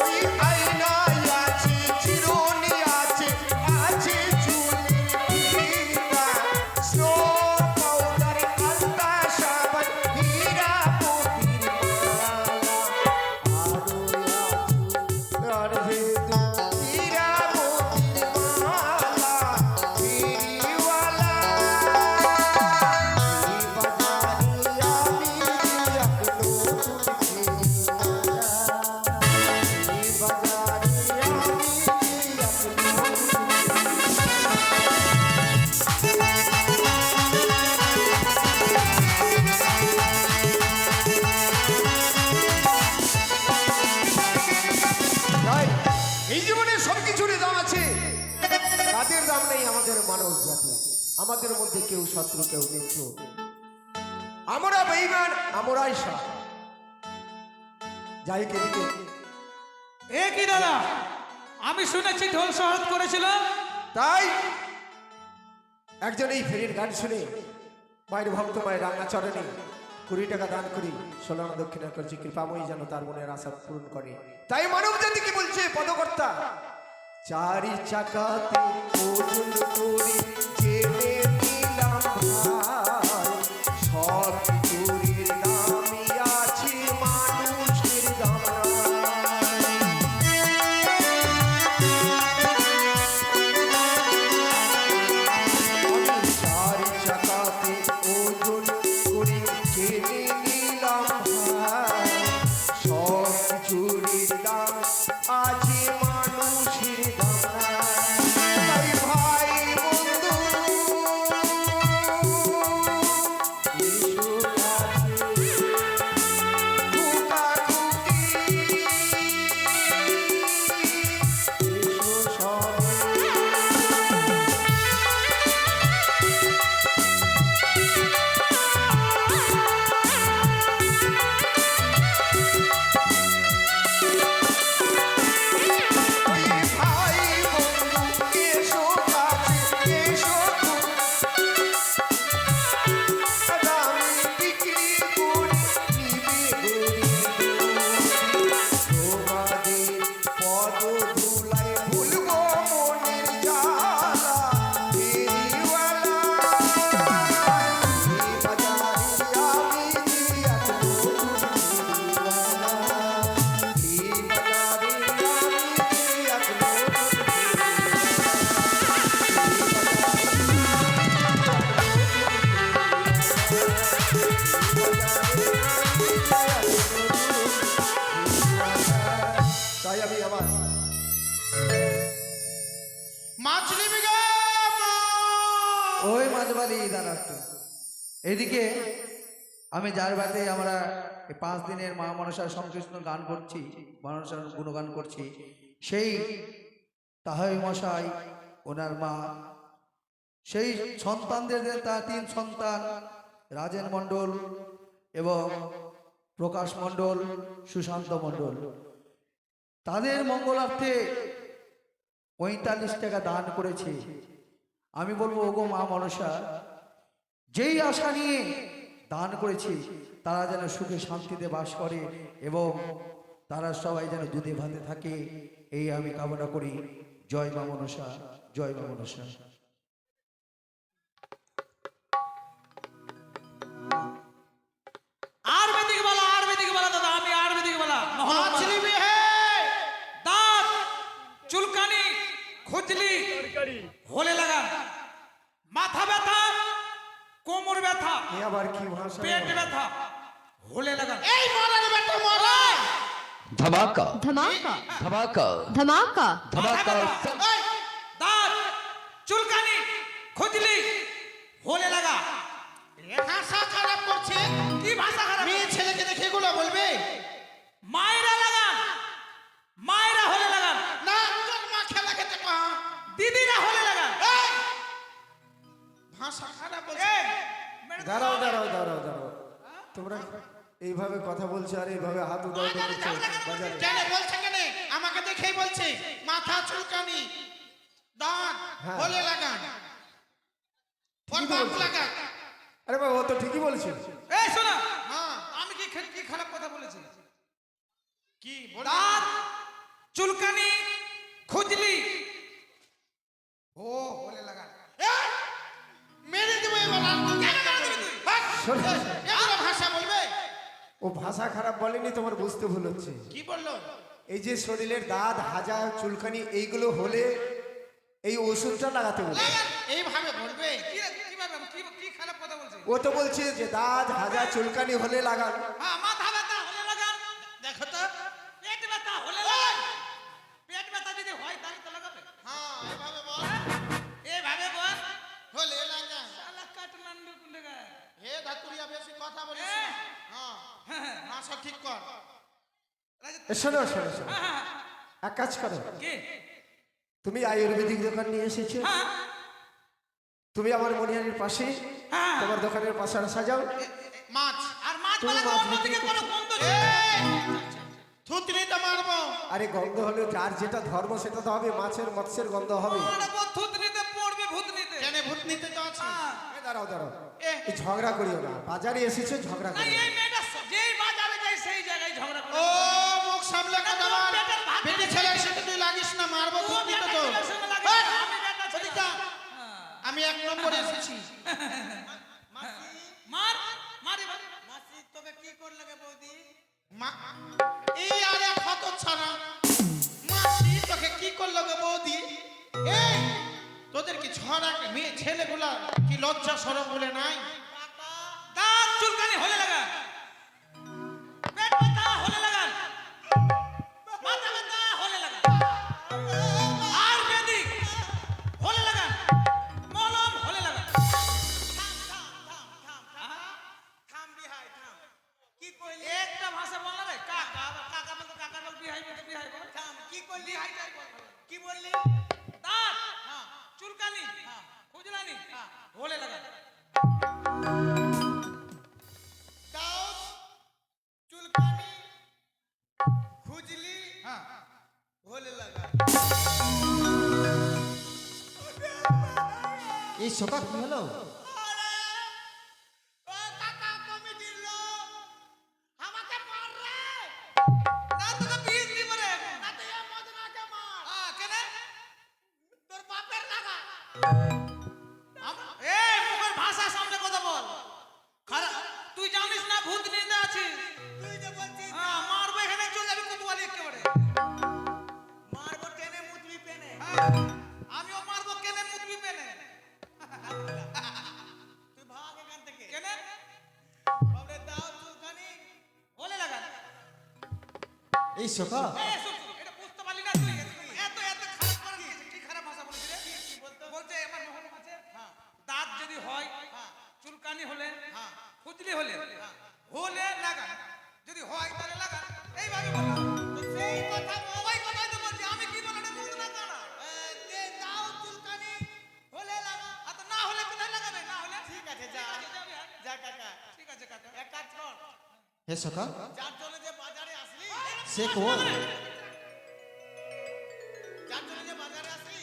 S11: ওই আয়নায় আছে চিরুনি আছে, আছে চুলের ফিতা, স্নো পাউডার, আলতা, সাবান, হীরা মোতির মালা, আরো আছে হীরা মোতির মালা, ফেরিওয়ালা, এই বাজারে আমি যে এক নতুন ফেরিওয়ালা, এই বাজারে আমি যে এক নতুন তাই এই জীবনে সবকিছুরই দাম আছে, তাদের দাম নেই আমাদের মানব জাতি। আমাদের মধ্যে কেউ শত্রু কেউ মিত্র, আমরা বেঈমান, আমরাই সব। যাই কেদিকে
S2: এ কি দাদা, আমি শুনেছি ঢোল শহর করেছিল।
S11: তাই একজন এই ফেরির গান শুনে মায়ের ভক্ত মায়ের রাঙা চরণে 20 টাকা দান করি, 16 আনা দক্ষিণা করছি, কৃপাময়ী যেন তার মনের আশা পূরণ করে। তাই মানব জাতি কি বলছে পদকর্তা, চারি চাকাতে ওজন করে জেনে নিলাম ভাই, সব চুরির দামই আছে মানুষের দাম নাই। চারি চাকাতে ওজন করে জেনে নিলাম ভাই, সব চুরির দাম আছে মানুষের দাম নাই। তাই ভাই বন্ধু এসো
S9: দাঁড়া একটু। এদিকে আমি যার বাড়িতে আমরা এই 5 দিনের মা মনসার সংকীর্তন গান করছি, মনসার গুণগান করছি, সেই তাহাই মশাই ওনার মা সেই সন্তানদের তার 3 সন্তান রাজেন মণ্ডল এবং প্রকাশ মণ্ডল, সুশান্ত মণ্ডল, তাদের মঙ্গলার্থে 45 টাকা দান করেছে। আমি বলবো ওগো মা মনসা, যেই আশা নিয়ে দান করেছে তারা যেন সুখে শান্তিতে বাস করে এবং তারা সবাই যেন দুধে ভাতে থাকে, এই আমি কামনা করি। জয় মা মনসা, জয় মা মনসা।
S2: আয়ুর্বেদিক বলা দাদা, আমি আয়ুর্বেদিক বলা মাছলি भी है দাঁত চুলকানি খুজলি হলে লাগা মাথা ব্যথা কোমর ব্যথা
S11: এ আবার কি ভাষা?
S2: পেট ব্যথা হলে লাগা এই মরার ব্যথা মরা
S1: धमाका
S5: धमाका
S1: धमाका
S5: धमाका
S1: धमाका
S2: এই, দাঁত চুলকানি খুজলি হলে লাগা ভাষা খারাপ করছে। কি ভাষা খারাপ? মেয়ে ছেলেকে দেখে এগুলো বলবে? মায়েরা লাগান, মায়েরা হলে লাগান না, তোর মা খেলা খেতে কা দিদিরা হলে লাগান। এই, ভাষা খারাপ বলছে।
S11: দাঁড়াও দাঁড়াও দাঁড়াও দাঁড়াও, তোমরা এইভাবে কথা বলছো আর এইভাবে হাত উদাও করছো বাজারে।
S10: কেন বলছে কেন? আমাকে দেখেই বলছে মাথা চুলকানি, দাঁত
S11: হ্যাঁ।
S10: হলে লাগান, ওর
S11: ঠিকই
S10: বাপ
S11: বলছে।
S10: লাগান।
S11: আরে বাবা, ও তো ঠিকই বলছে।
S2: এই শোনা,
S10: হ্যাঁ,
S2: আমি কি খারাপ কথা বলেছি?
S10: কি বলে?
S2: দাঁত চুলকানি খুজলি
S10: ও হলে লাগান। এই, মেরে দেবো এবার। আর তুই কেন মারবি তুই? ভাগ।
S11: শোনো।
S10: এগুলো ভাষা বলবে?
S11: ও ভাষা খারাপ বলেনি, তোমার বুঝতে ভুল হচ্ছে।
S10: কি বললো?
S11: এই যে শরীরের দাঁত হাজা চুলকানি এইগুলো হলে এই ওষুধটা লাগাতে বলে।
S10: লাগান, এইভাবে বলবে?
S2: কিভাবে কি খারাপ কথা বলছি?
S11: ও তো বলছে যে দাঁত হাজা চুলকানি হলে লাগান।
S2: হ্যাঁ, মাথা ব্যথা হলে লাগান।
S10: দেখো তো।
S2: পেট ব্যথা হলে লাগান। পেট ব্যথা যদি হয় তাহলে তো লাগাবে।
S10: হ্যাঁ, এইভাবে বল।
S2: এইভাবে বল।
S10: হলে লাগান।
S2: শালা কাটলাম কুন্ডে গায়।
S10: হে ধাতুরিয়া, বেশি কথা বলিস না। হ্যাঁ, ভাষা ঠিক কর।
S11: শোনো শোনো শোনো, এক কাজ করো,
S2: কি?
S11: তুমি আয়ুর্বেদিক দোকান নিয়ে এসেছো,
S2: হ্যাঁ,
S11: তুমি আমার মনিহারির পাশে
S2: হ্যাঁ।
S11: তোমার দোকানের পাশে সাজাও।
S10: মাছ।
S2: আর মাছ
S11: তুমি
S2: বালাকে
S11: মাছ
S2: অন্যদিকে
S11: বিক্রি
S2: কোনো
S11: করছো।
S2: গন্ধ নেই।
S10: থুতনিতে মারবো।
S11: আরে গন্ধ হলে যার যেটা ধর্ম সেটা তো হবে, মাছের মৎস্যের গন্ধ হবে।
S2: মারবো, থুতনিতে পড়বে ভূতনিতে।
S10: কেন ভূতনিতে তো আছে?
S11: এ দাঁড়াও দাঁড়াও,
S10: এ,
S11: এই ঝগড়া করিও না, বাজারে এসেছো ঝগড়া
S2: না,
S11: করিও না।
S2: এই মেয়েটা যেই বাজারে যায় সেই জায়গায় ঝগড়া করে।
S10: ও মুখ সামলে কথা বল।
S2: পেটের ভাত
S10: বেটি ছেলের সাথে তুই লাগিস না, মারবো
S2: ও
S10: থুতনিতে
S2: বেটা
S10: তো।
S2: ছেলের সঙ্গে লাগে
S10: এই,
S2: না, আমি বেটা ছেলে।
S10: ওদিক যা। আমি 1 নম্বরে এসেছি।
S2: মার, মার এবার। মাসি তোকে কি কর লাগে বৌদি?
S10: মা- এই আরে কত ছাড়া মাসি তোকে কি করলো গো বৌদি? এই, তোদের কি ছড়া মেয়ে ছেলেগুলা কি লজ্জা শরম বলে নাই?
S2: দাঁত চুলকানি হলে লাগান, পেট ব্যথা হলে লাগান, মাথা ব্যথা হলে লাগান, আয়ুর্বেদিক হলে লাগান, মলম হলে লাগান। থাম বিহাই থাম। কি কইলি? একটা ভাষা বল না রে। কাকা কাকা বল, কাকা বল, বিহাই বল, বিহাই বল। থাম, কি কইলি? বিহাই বল। কি বললি? দাঁত চুলকানি খুজলানি হলে লাগান।
S10: দাঁত চুলকানি খুজলি হলে লাগা।
S1: এই সকাল কি হলো?
S2: ও কাকা কমিটির লোক আমাকে মার রে। না তোকে বিষ দিব রে। না তো এ মদনাকে মার। কেন? তোর বাপের লাগা। এই মুখের ভাষা সামনে কথা বল। খারাপ তুই জানিস না ভূত নিতে আছিস। তুই যে বলছিস মারবো, এখানে চলে যাবি কোতোয়ালি একেবারে। মারবো টেনে মুতবি পেনে। আমিও মারবো কেনে মুতবি পেনে। তুই ভাগ এখান থেকে। কেন? বাবরে দাও চুলকানি হলে লাগা।
S1: এই সকাল
S2: এটা বুঝতে পারলি না তুই? এত এত খারাপ করে দিয়েছে। কি খারাপ ভাষা বলেছিস রে? কি বলতে? বলছে আমার মোহন আছে। দাঁত যদি হয় হ্যাঁ খুঁজলি হলে হলে লাগান যদি হয় তাহলে লাগান এইভাবে বললাম তো সেই কথা ওই কথাই তো বলছি আমি কি বললাম বুঝ না কানা তে দাও চুলকানি হলে লাগা আর তো না হলে কোথায় লাগাবে না হলে ঠিক আছে যা যা কাকা ঠিক আছে কাকা এক কাজ কর
S1: হে সখা
S2: যার জন্য যে বাজারে আসলি
S1: সে কোন
S2: যার জন্য যে বাজারে আসলি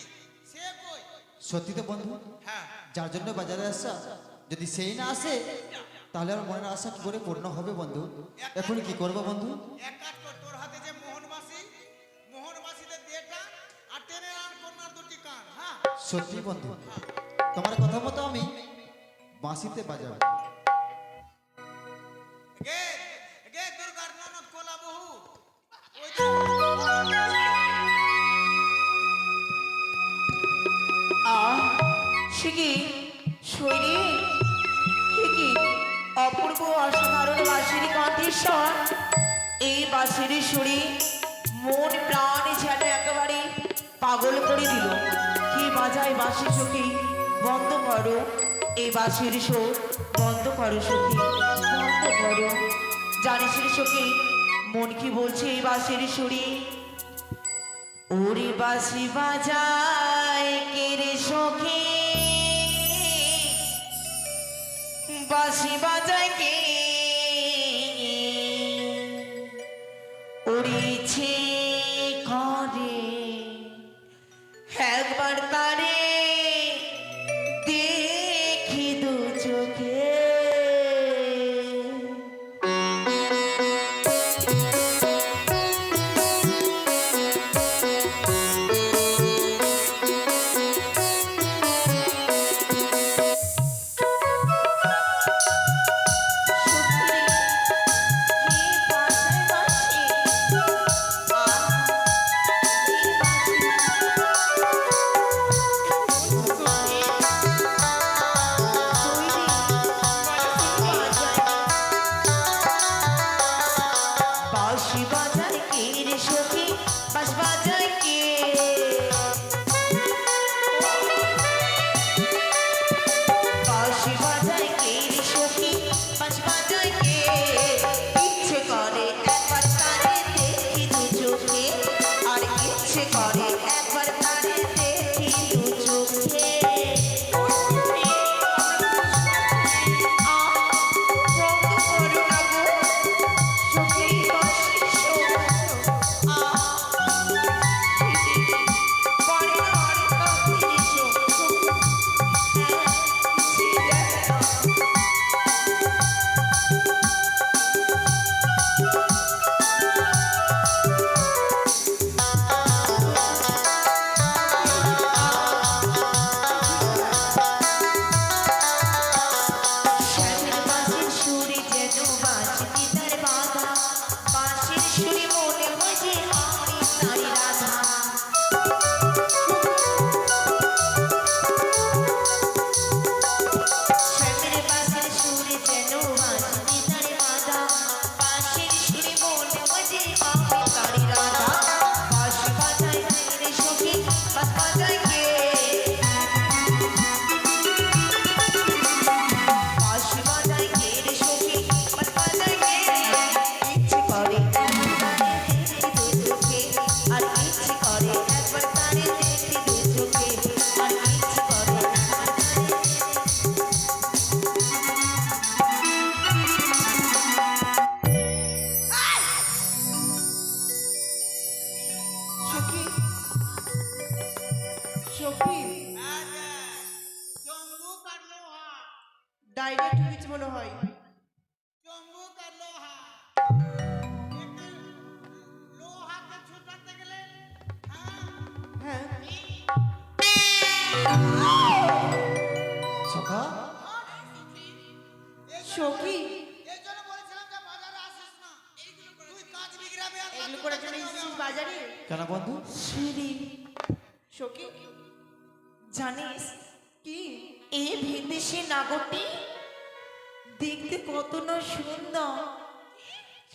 S2: সে কই
S1: সত্যি তো বন্ধু
S2: হ্যাঁ
S1: যার জন্য বাজারে আসা যদি সেই না আসে তাহলে আমার মনের আশা কি করে পূর্ণ হবে বন্ধু এখন কি করবো বন্ধু
S2: এক কাজ কর তোর হাতে যে মোহনবাসীদের দেটা আর টেনে আন কন্যার দুটি কান হ্যাঁ
S1: সত্যি বন্ধু তোমার কথা মতো আমি বাঁশিতে বাজাবো
S2: গে গে দুর্গার ননদ কোলা বহু ওই
S6: সে কি শৈলী কি অপূর্ব অসাধারণ বাঁশির কণ্ঠস্বর এই বাঁশির সুরে মন প্রাণ যেন একেবারে পাগল করে দিল কি বাজায় বাঁশি সখী বন্ধ করো এই বাঁশির সুর বন্ধ করো সখী বন্ধ করো জানিস রে সখী মন কি বলছে এই বাঁশির সুরে ওরে বাঁশি বাজায় কে রে সখী বাঁশি বাজায় কে উড়িছে করে একবার তারে দেখি দু চোখে ডাইরেক্ট হয়েছে মনে হয়
S2: চম্বুক আর লোহা একটু লোহাকে ছুটাতে গেলে
S6: হ্যাঁ
S1: সখা
S6: সখী
S2: এই জন্য বলেছিলাম যে বাজারে আসিস না তুই কাজ বিগড়াবে আর
S6: এগুলো করার জন্য এসেছিস বাজারে
S1: কেন বন্ধু
S6: সিঁড়ি সখী জানিস কি এই বিদেশি নাগরটি দেখতে কত না সুন্দর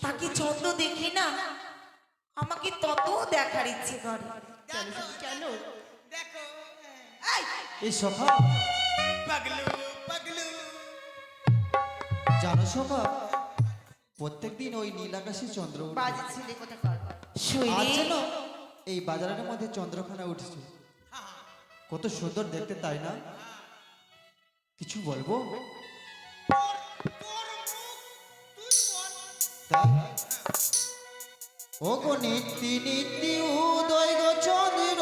S6: তাকে যত দেখি না আমাকে তত দেখার ইচ্ছে করে কেন
S2: দেখো
S1: এই সখা
S2: পাগলু পাগলু
S1: জানো শোভা, প্রত্যেকদিন ওই নীল আকাশে চন্দ্র ওঠে।
S8: বাজে ছেলে কোথাকার।
S1: আজ
S6: সৈনিক
S1: যেন এই বাজারের মধ্যে চন্দ্রখানা উঠেছে, কত সুন্দর দেখতে, তাই না? কিছু বলবো? তাই? ও গো নিত্যি নিত্যি উদয় গো চন্দ্র,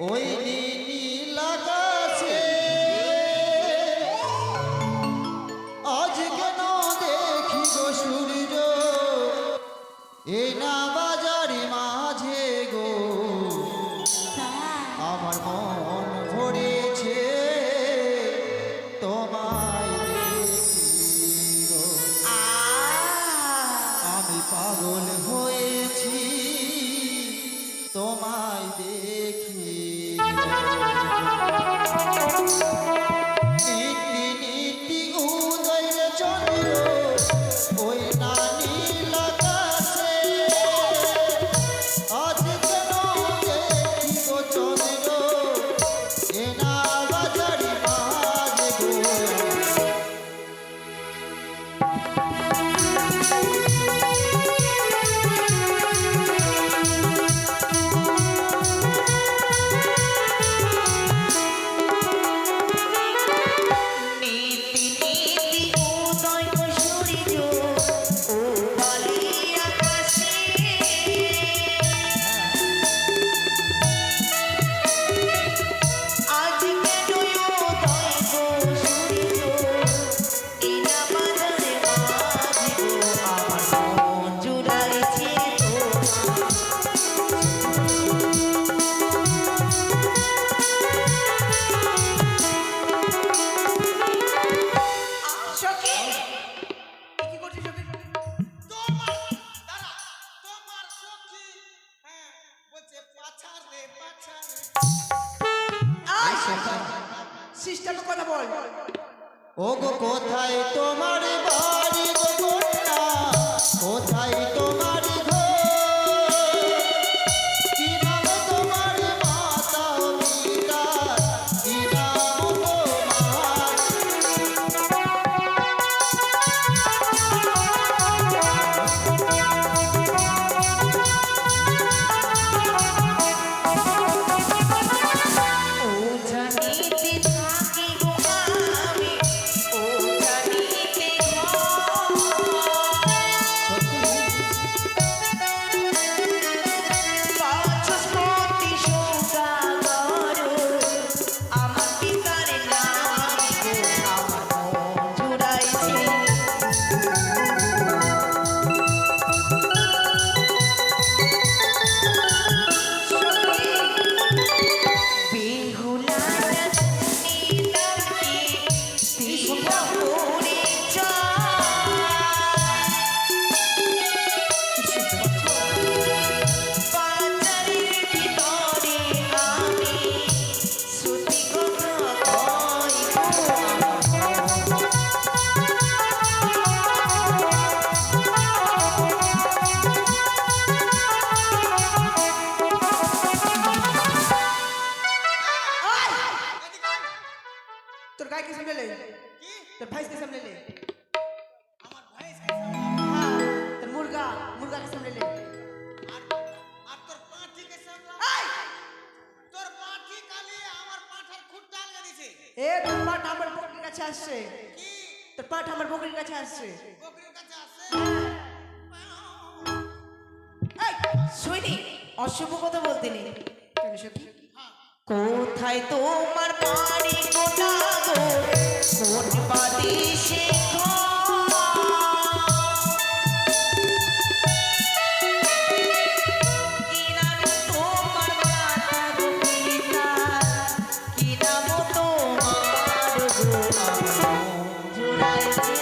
S1: ওই নীল আকাশে আজ কেন দেখি গো সূর্য, এই না বাজারে মাঝে গো আমার মন ভরেছে তোমায় দেখি গো, আমি পাগল হয়েছি তোমায় দেখি নিত্যি নিত্যি উদয় চন্দ্র, ওই না নীল আকাশে আজ কেন দেখি গো চন্দ্র, এ না বাজারি মাঝে গো।
S6: নীতি নীতি উদয় সূর্য ও বালি আকাশে আজ কেন উদয় সূর্য এনা বাজারে মাঝে গো, আমার মন জুড়াইছে
S8: সখী, এ কি করছিস সখী?
S2: তোমার দাঁড়া, তোমার সখী, হ্যাঁ, বলছে পাছার রে পাছার রে।
S8: আয়, সিস্টেমে কথা বল।
S1: ও গো কোথায় তোমার বাড়ি গো কন্যা, কোথায় তোমার ঘর, কি নাম তোমার মাতা ও পিতা, কি নাম তোমার?
S6: ও জানিতে থাকি গো আমি, ও জানিতে বাচস্পতি সৌদাগর, আমার পিতার নাম গো, আমার মন জুড়াইছে বেহুলা নীলাকে পিয়া পড়ে বাজারের ভিতরে আমি শ্রুতি কথা
S8: তোর গায়ে কি সামনে লে?
S2: কি?
S8: তোর ভাইস কে সামনে লে?
S2: আমার ভাই সামনে,
S8: হ্যাঁ, তোর মুরগা কে সামনে লে?
S2: আর আর তোর পাঁঠিকে সামলা।
S8: আয়!
S2: তোর পাঁঠি কালি আমার পাঁঠার খুঁটটা আলগা দিছে।
S8: এ তোর পাঠ আমার বকরির কাছে আসছে।
S2: কি?
S8: তোর পাঠ আমার বকরির কাছে আসছে।
S2: বকরির কাছে আসছে।
S8: এই,
S6: সৈনিক অশুভ কথা বলতে নেই।
S8: কেন সখী?
S6: কোথায় তোমার বাড়ি গোটা গো, কোন বাদেশে কি নাম তোমার মাতা গো পিতা, কি নাম তোমার গো, আমার মন জুড়াইছে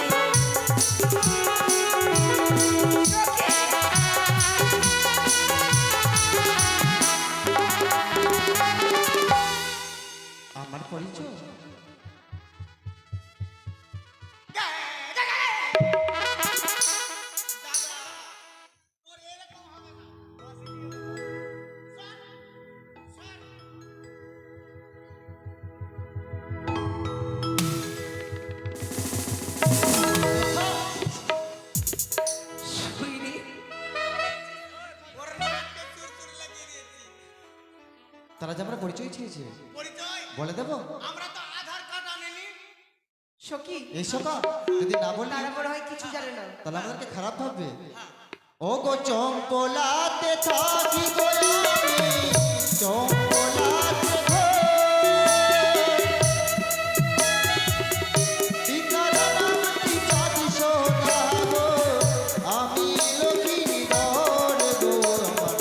S1: আমার পরিচয় পরিচয় চেয়েছে,
S2: পরিচয়
S1: বলে দেবো?
S2: আমরা তো আধার কার্ড আনিনি।
S8: সখী
S1: এই সখা যদি না বলি
S8: তারা মনে হয় কিছু জানে না।
S1: তাহলে আমাদেরকে খারাপ ভাববে। ও গো চম্পলাতে থাকি গো আমি, চম্পলাতে গো। পিতার নামটি কাঁদি সোনা গো, আমি লক্ষ্মী বর গো আমার।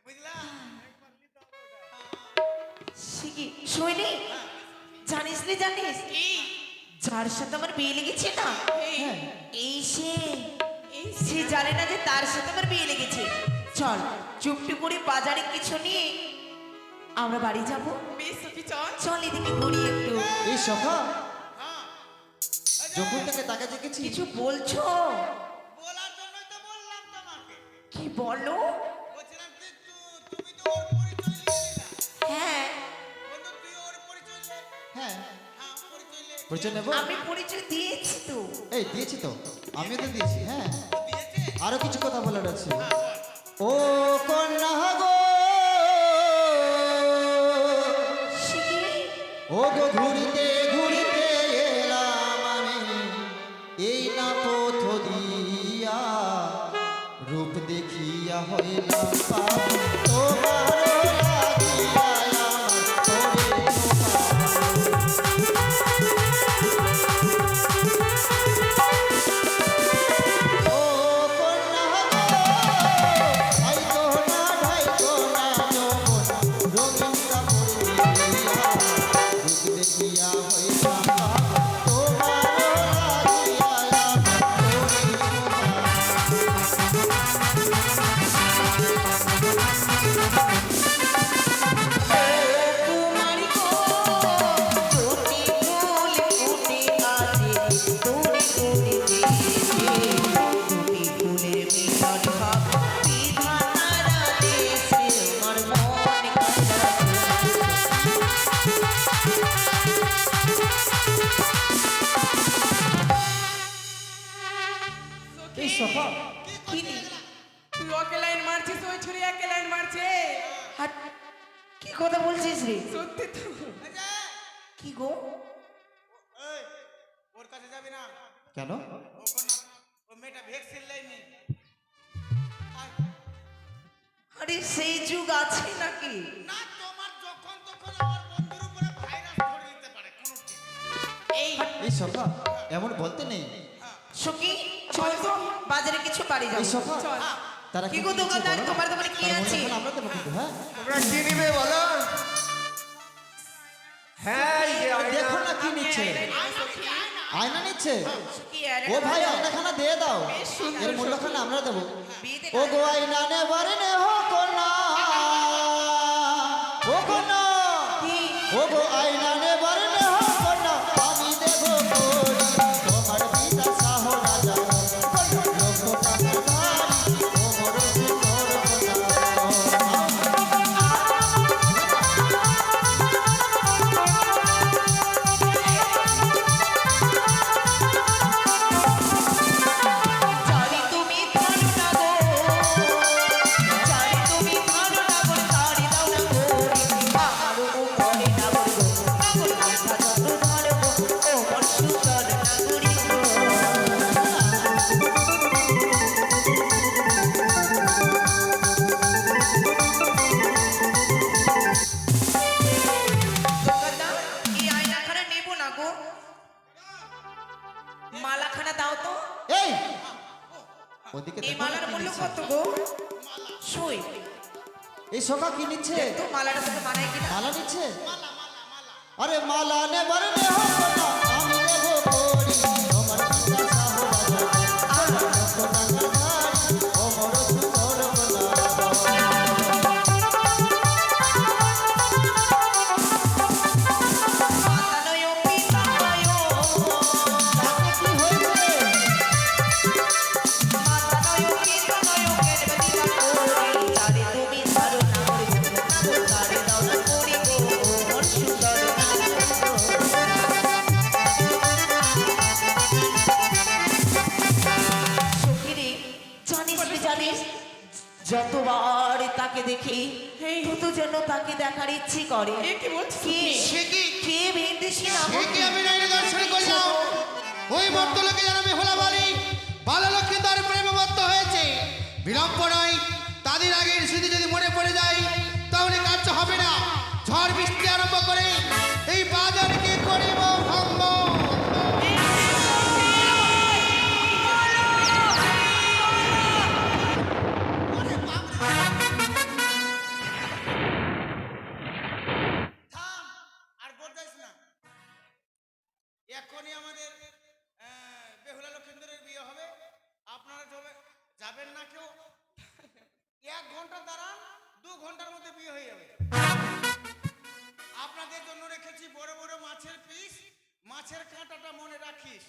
S2: বুঝলা?
S6: শিখি শুনি জানিস রে জানিস যার সাথে আমার বিয়ে লেগেছে না, এই সে জানে না যে তার সাথে আমার বিয়ে লেগেছে। চল চুপটি করে বাজারে কিছু নিয়ে আমরা বাড়ি যাব।
S7: বেশ সখী চল।
S6: চল এদিকে ঘুরি একটু।
S1: এই সখা যখন থেকে তাকে দেখেছি
S6: কিছু বলছো?
S2: বলার জন্যই তো বললাম তোমাকে।
S6: কি বলো?
S2: বলছিলাম যে তুমি তো ওর পরিচয় নিয়ে নিলা।
S6: হ্যাঁ
S2: বন্ধু তুই ওর পরিচয় নে।
S1: হ্যাঁ
S2: হ্যাঁ পরিচয় নে।
S1: পরিচয় নেবো।
S6: আমি পরিচয় দিয়েছি তো।
S1: এই দিয়েছি তো, আমিও তো দিয়েছি। হ্যাঁ
S2: দিয়েছে?
S1: আরো কিছু কথা বলার আছে। ও কন্যা গো,
S6: শিখি
S1: ও গো ঘুরিতে ঘুরিতে এলাম আমি এই না পথ দিয়া, রূপ দেখিয়া হইলাম পাগল, তোমার লাগিয়া আমার তবে ও কন্যা গো, আইতো না ঢাইতো না যৌবন, রঙিন কাপড় দিয়া, রূপ দেখিয়া হইলাম পাগল, তোমার লাগিয়া আমার তবে
S6: কুমারী গো দুটি ফুল ফুটে আছে দুটি ফুলে দুটি ফুলের মিলন ভাব বিধাতারা দেশে আমার মন
S1: এই সফা
S6: কিনি
S7: তুই ওকে লাইন মারছিস, ওই ছুরি একে লাইন মারছে।
S6: হাট কি কথা বলছিস রে?
S7: সত্যি তো।
S6: কি গো?
S2: এই ওর কাছে যাবি না।
S1: কেন?
S2: ও কোন ও মেয়েটা ভ্যাকসিন লাইনি।
S6: আরে সেই যুগ আছে নাকি?
S2: না তোমার যখন তখন আমার বন্ধুর উপরে ভাইরাস ধরে নিতে পারে কোনো ঠিক নেই।
S1: এই সফা এমন বলতে নেই।
S6: সখী চল তো বাজারে কিছু বাড়ি
S1: এই
S6: যাবো।
S1: সফা
S7: চল।
S1: তারা
S6: কি গো
S1: কিনছে
S6: দোকানদার,
S1: বলো না?
S6: তোমার দোকানে কি
S1: তার মনে
S6: আছে?
S1: এখন আমরা দেবো কিন্তু। হ্যাঁ
S11: তোমরা কি নিবে বলো? হ্যাঁ এই যে
S1: দেখো
S11: আয়না।
S1: না কি নিচ্ছে, আয়না নিচ্ছে।
S6: সখী, আর
S1: ও
S6: একটা
S1: ভাই
S6: বাজার।
S1: আয়নাখানা দিয়ে দাও, এর মূল্যখানা আমরা দেবো।
S6: বিয়েতে
S1: ও গো আয়না নেবার নে হো কোনা, ও কোনা, ও গো আয়না নেবার নে হো কোনা, আমি দেবো করি তোমার পিতা শাহ রাজা, লক্ষ টাকার বাড়ি, ও মোর সুন্দর
S6: চারি তুমি ভালো না গো, চারি তুমি ভালো না গো, চারি দাও না গো, আমারও উপরে না গো, আমার মাথা যত ধরে গো, ও মোর সুন্দর নাগরিক গো। দোকানদার, এই আয়নাখানা নেবো না গো, মালাখানা দাও তো।
S1: এই ওদিকে
S6: এই
S1: দেখো না
S6: মালার
S1: কি
S6: মূল্য
S1: নিচ্ছে।
S6: কত গো? সই
S1: এই সখা কি নিচ্ছে?
S6: তো মালাটা তোকে মানায় কিনা?
S1: মালা নিচ্ছে? আরে মালা নেবার নে হো কোনা, আমি দেবো করি তোমার পিতা শাহ রাজা, লক্ষ টাকার বাড়ি, ও মোর সুন্দর কোনা।
S6: মাতানয় পিতানয়,
S1: তাতে কি হয়েছে?
S6: মাতানয় পিতানয়, কেনবাদি না করি, তারে তুমি ধরো না গো, তারে দাও না করি গো, মোর সুন্দর নাগরিক গো। যতবার তাকে দেখি
S7: এই।
S6: তত যেন তাকে দেখার ইচ্ছে করে।
S7: এ কি বলছিস
S6: কে
S7: তুমি?
S2: সে কি
S6: কে বিদেশি না
S2: সে কি আমি নয়নে দর্শন করলাম ওই ভদ্রলোকে যেন আমি হলা বলি বাললক্ষ্মী তার প্রেমে মত্ত হয়েছে বিলম্ব নয় তাদের আগের স্মৃতি যদি মনে পড়ে যায় তাহলে কার্য হবে না ঝড় বৃষ্টি আরম্ভ করে এই বাজারকে করিব ভঙ্গ থাম আর বলতেছ না এখনই আমাদের বেহুলা লক্ষেন্দ্রের বিয়ে হবে আপনারা যাবেন না কেউ 1 ঘন্টা দাঁড়ান 2 ঘন্টার মধ্যে বিয়ে হয়ে যাবে আপনাদের জন্য রেখেছি বড় বড় মাছের পিস মাছের কাঁটাটা মনে রাখিস